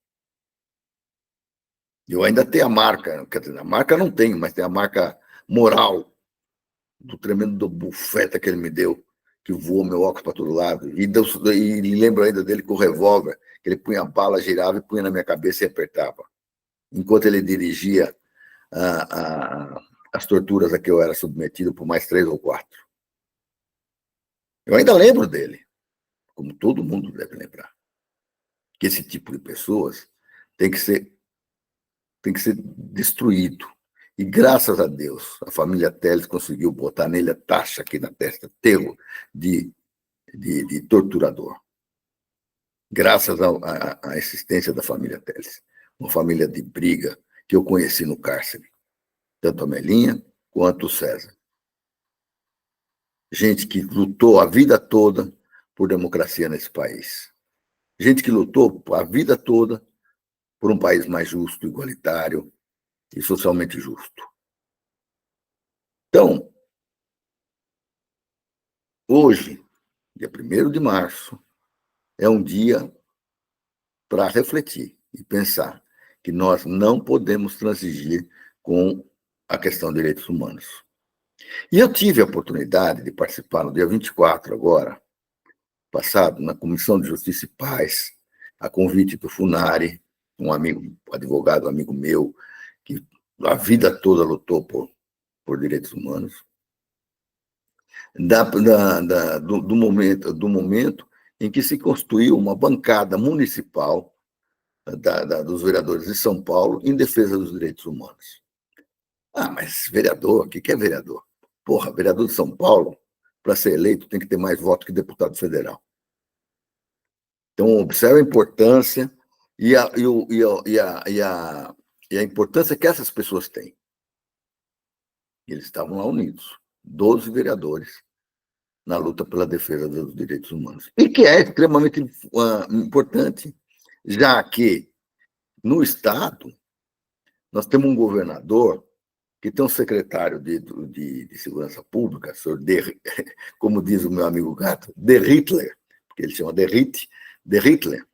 Eu ainda tenho a marca, quer dizer, a marca não tenho, mas tem a marca moral do tremendo bufeta que ele me deu, que voou meu óculos para todo lado. E lembro ainda dele com o revólver, que ele punha a bala, girava e punha na minha cabeça e apertava. Enquanto ele dirigia as torturas a que eu era submetido por mais 3 ou 4. Eu ainda lembro dele, como todo mundo deve lembrar, que esse tipo de pessoas tem que ser destruído. E graças a Deus, a família Telles conseguiu botar nele a taxa aqui na testa, terro de torturador. Graças à existência da família Telles. Uma família de briga que eu conheci no cárcere. Tanto a Melinha quanto o César. Gente que lutou a vida toda por democracia nesse país. Gente que lutou a vida toda por um país mais justo, igualitário e socialmente justo. Então, hoje, dia 1º de março, é um dia para refletir e pensar que nós não podemos transigir com a questão de direitos humanos. E eu tive a oportunidade de participar no dia 24 agora, passado, na Comissão de Justiça e Paz, a convite do FUNARI, um amigo, advogado, amigo meu, que a vida toda lutou por direitos humanos, do momento em que se construiu uma bancada municipal dos vereadores de São Paulo em defesa dos direitos humanos. Ah, mas vereador, o que é vereador? Porra, vereador de São Paulo, para ser eleito, tem que ter mais votos que deputado federal. Então, observe a importância e a importância que essas pessoas têm. Eles estavam lá unidos, 12 vereadores, na luta pela defesa dos direitos humanos. E que é extremamente importante, já que, no Estado, nós temos um governador que tem um secretário de Segurança Pública, senhor como diz o meu amigo Gato, de Hitler, porque ele chama de Hitler,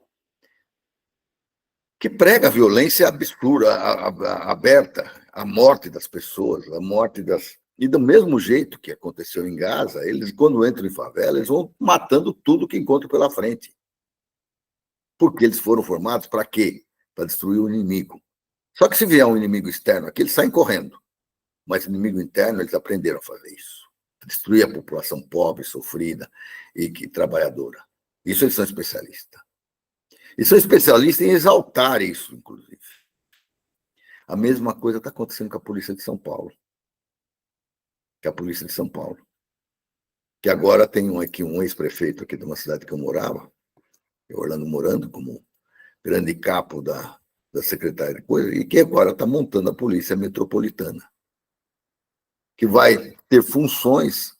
que prega a violência absurda, aberta, a morte das pessoas, a morte das... E do mesmo jeito que aconteceu em Gaza, eles, quando entram em favela, eles vão matando tudo que encontram pela frente. Porque eles foram formados para quê? Para destruir o inimigo. Só que se vier um inimigo externo aqui, eles saem correndo. Mas inimigo interno, eles aprenderam a fazer isso. Destruir a população pobre, sofrida e trabalhadora. Isso eles são especialistas. E são especialistas em exaltar isso, inclusive. A mesma coisa está acontecendo com a Polícia de São Paulo. Que é a Polícia de São Paulo. Que agora tem aqui um ex-prefeito aqui de uma cidade que eu morava, Orlando Morando, como grande capo da Secretaria de Coisa, e que agora está montando a Polícia Metropolitana, que vai ter funções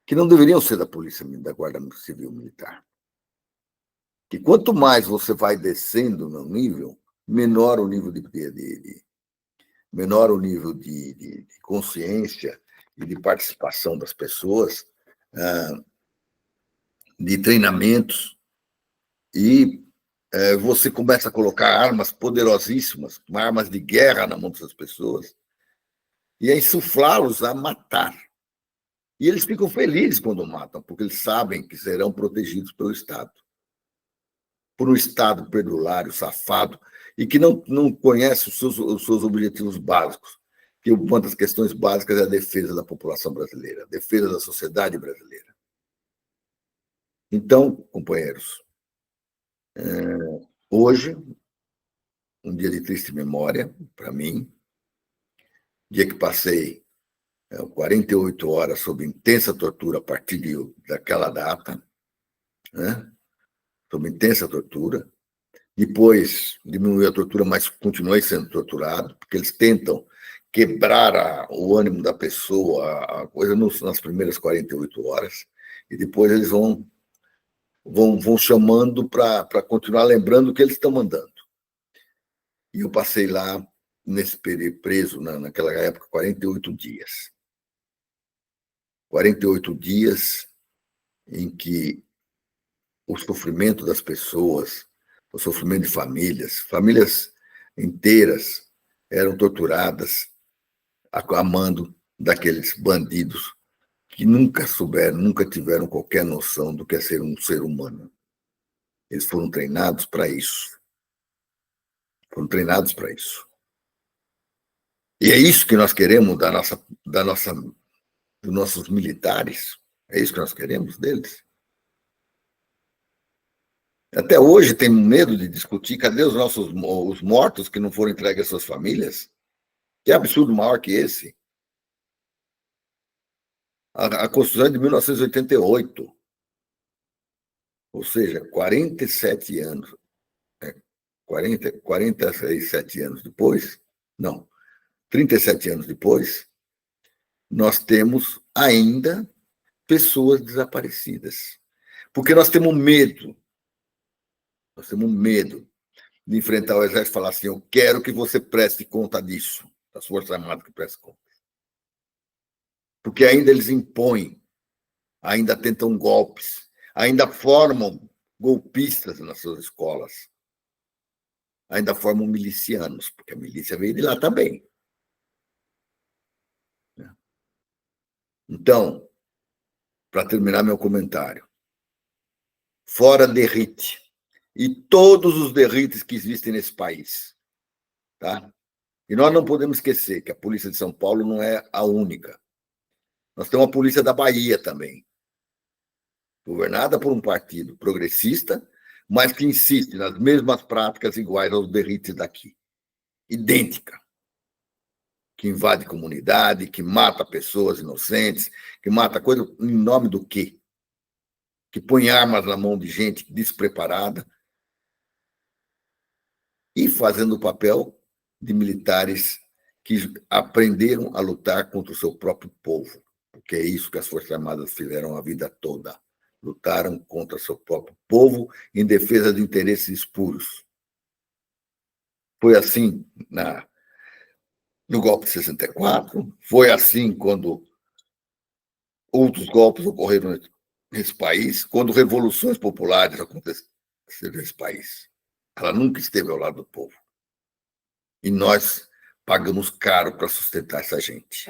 que não deveriam ser da Polícia, da Guarda Civil Militar. Que quanto mais você vai descendo no nível, menor o nível de consciência e de participação das pessoas, de treinamentos, e você começa a colocar armas poderosíssimas, armas de guerra na mão dessas pessoas, e a insuflá-los a matar. E eles ficam felizes quando matam, porque eles sabem que serão protegidos pelo Estado. Por um Estado perdulário, safado, e que não conhece os seus objetivos básicos, que uma das questões básicas é a defesa da população brasileira, a defesa da sociedade brasileira. Então, companheiros, hoje, um dia de triste memória para mim, dia que passei 48 horas sob intensa tortura a partir daquela data, né? Sob intensa tortura. Depois diminuiu a tortura, mas continuei sendo torturado, porque eles tentam quebrar o ânimo da pessoa, a coisa nas primeiras 48 horas, e depois eles vão chamando para continuar lembrando o que eles estão mandando. E eu passei lá, nesse período, preso, naquela época, 48 dias. 48 dias em que o sofrimento das pessoas, o sofrimento de famílias inteiras eram torturadas a mando daqueles bandidos que nunca tiveram qualquer noção do que é ser um ser humano. Eles foram treinados para isso. Foram treinados para isso. E é isso que nós queremos dos nossos militares. É isso que nós queremos deles. Até hoje tem medo de discutir, cadê os mortos que não foram entregues às suas famílias? Que absurdo maior que esse. A Constituição é de 1988. Ou seja, 47 anos. 47 anos depois, não, 37 anos depois, nós temos ainda pessoas desaparecidas. Porque nós temos medo. Nós temos medo de enfrentar o exército e falar assim, eu quero que você preste conta disso, das Forças Armadas que prestem conta. Porque ainda eles impõem, ainda tentam golpes, ainda formam golpistas nas suas escolas, ainda formam milicianos, porque a milícia veio de lá também. Então, para terminar meu comentário, fora derrite, e todos os derrites que existem nesse país. Tá? E nós não podemos esquecer que a Polícia de São Paulo não é a única. Nós temos a Polícia da Bahia também, governada por um partido progressista, mas que insiste nas mesmas práticas iguais aos derrites daqui. Idêntica. Que invade comunidade, que mata pessoas inocentes, que mata coisa em nome do quê? Que põe armas na mão de gente despreparada e fazendo o papel de militares que aprenderam a lutar contra o seu próprio povo, porque é isso que as Forças Armadas fizeram a vida toda. Lutaram contra seu próprio povo em defesa de interesses espúrios. Foi assim no golpe de 64, foi assim quando outros golpes ocorreram nesse país, quando revoluções populares aconteceram nesse país. Ela nunca esteve ao lado do povo. E nós pagamos caro para sustentar essa gente.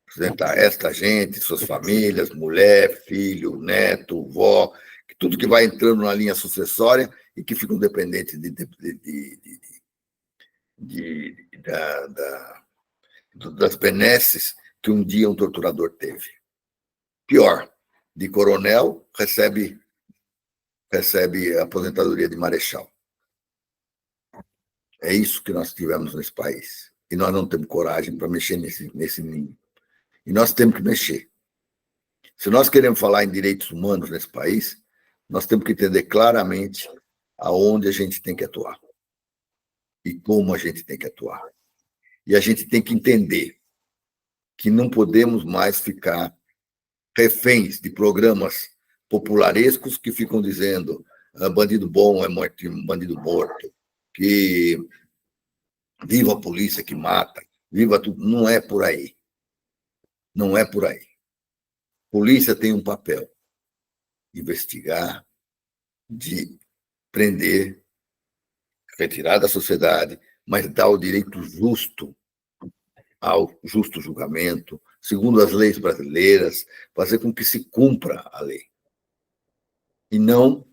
Sustentar esta gente, suas famílias, mulher, filho, neto, vó, tudo que vai entrando na linha sucessória e que ficam dependentes das benesses que um dia um torturador teve. Pior, de coronel recebe aposentadoria de marechal. É isso que nós tivemos nesse país. E nós não temos coragem para mexer nesse ninho. E nós temos que mexer. Se nós queremos falar em direitos humanos nesse país, nós temos que entender claramente aonde a gente tem que atuar e como a gente tem que atuar. E a gente tem que entender que não podemos mais ficar reféns de programas popularescos que ficam dizendo bandido bom é bandido morto, que viva a polícia que mata, viva tudo. Não é por aí. Não é por aí. Polícia tem um papel: investigar, de prender, retirar da sociedade, mas dar o direito justo ao justo julgamento, segundo as leis brasileiras, fazer com que se cumpra a lei. E não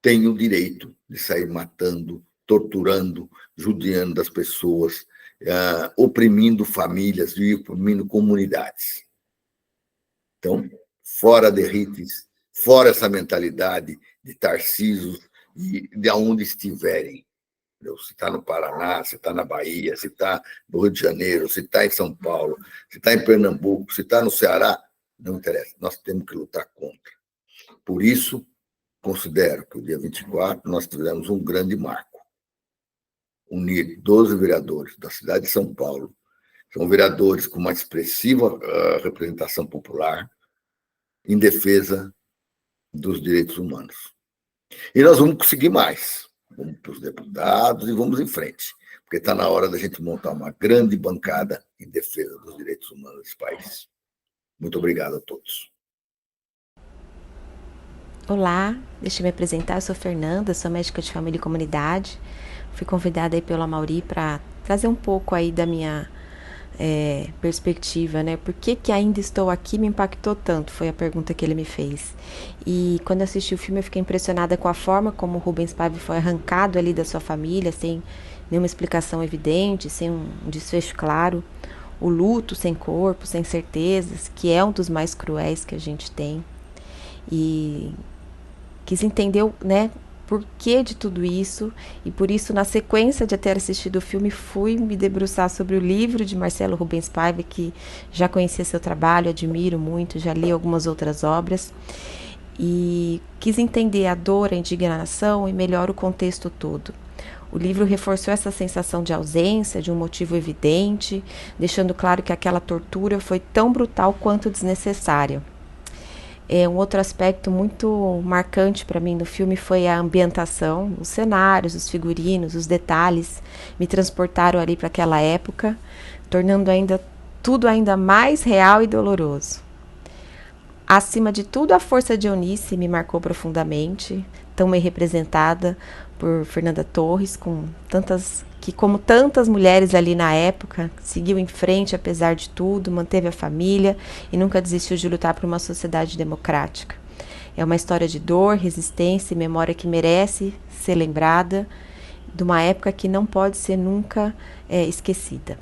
tem o direito de sair matando, torturando, judiando das pessoas, oprimindo famílias e oprimindo comunidades. Então, fora derrites, fora essa mentalidade de Tarcísio e de onde estiverem. Se está no Paraná, se está na Bahia, se está no Rio de Janeiro, se está em São Paulo, se está em Pernambuco, se está no Ceará, não interessa. Nós temos que lutar contra. Por isso, considero que o dia 24 nós tivemos um grande marco. Unir 12 vereadores da cidade de São Paulo. São vereadores com uma expressiva representação popular em defesa dos direitos humanos. E nós vamos conseguir mais. Vamos para os deputados e vamos em frente, porque está na hora da gente montar uma grande bancada em defesa dos direitos humanos desse país. Muito obrigado a todos. Olá, deixa eu me apresentar, eu sou Fernanda, sou médica de família e comunidade. Fui convidada aí pelo Amaury para trazer um pouco aí da minha perspectiva, né? Por que ainda estou aqui me impactou tanto? Foi a pergunta que ele me fez. E quando eu assisti o filme eu fiquei impressionada com a forma como o Rubens Paiva foi arrancado ali da sua família, sem nenhuma explicação evidente, sem um desfecho claro. O luto sem corpo, sem certezas, que é um dos mais cruéis que a gente tem. E quis entender, né, por que de tudo isso, e por isso, na sequência de ter assistido o filme, fui me debruçar sobre o livro de Marcelo Rubens Paiva, que já conhecia seu trabalho, admiro muito, já li algumas outras obras, e quis entender a dor, a indignação e melhor o contexto todo. O livro reforçou essa sensação de ausência, de um motivo evidente, deixando claro que aquela tortura foi tão brutal quanto desnecessária. Um outro aspecto muito marcante para mim no filme foi a ambientação, os cenários, os figurinos, os detalhes me transportaram ali para aquela época, tornando tudo ainda mais real e doloroso. Acima de tudo, a força de Eunice me marcou profundamente, tão bem representada por Fernanda Torres, que como tantas mulheres ali na época, seguiu em frente apesar de tudo, manteve a família e nunca desistiu de lutar por uma sociedade democrática. É uma história de dor, resistência e memória que merece ser lembrada, de uma época que não pode ser nunca esquecida.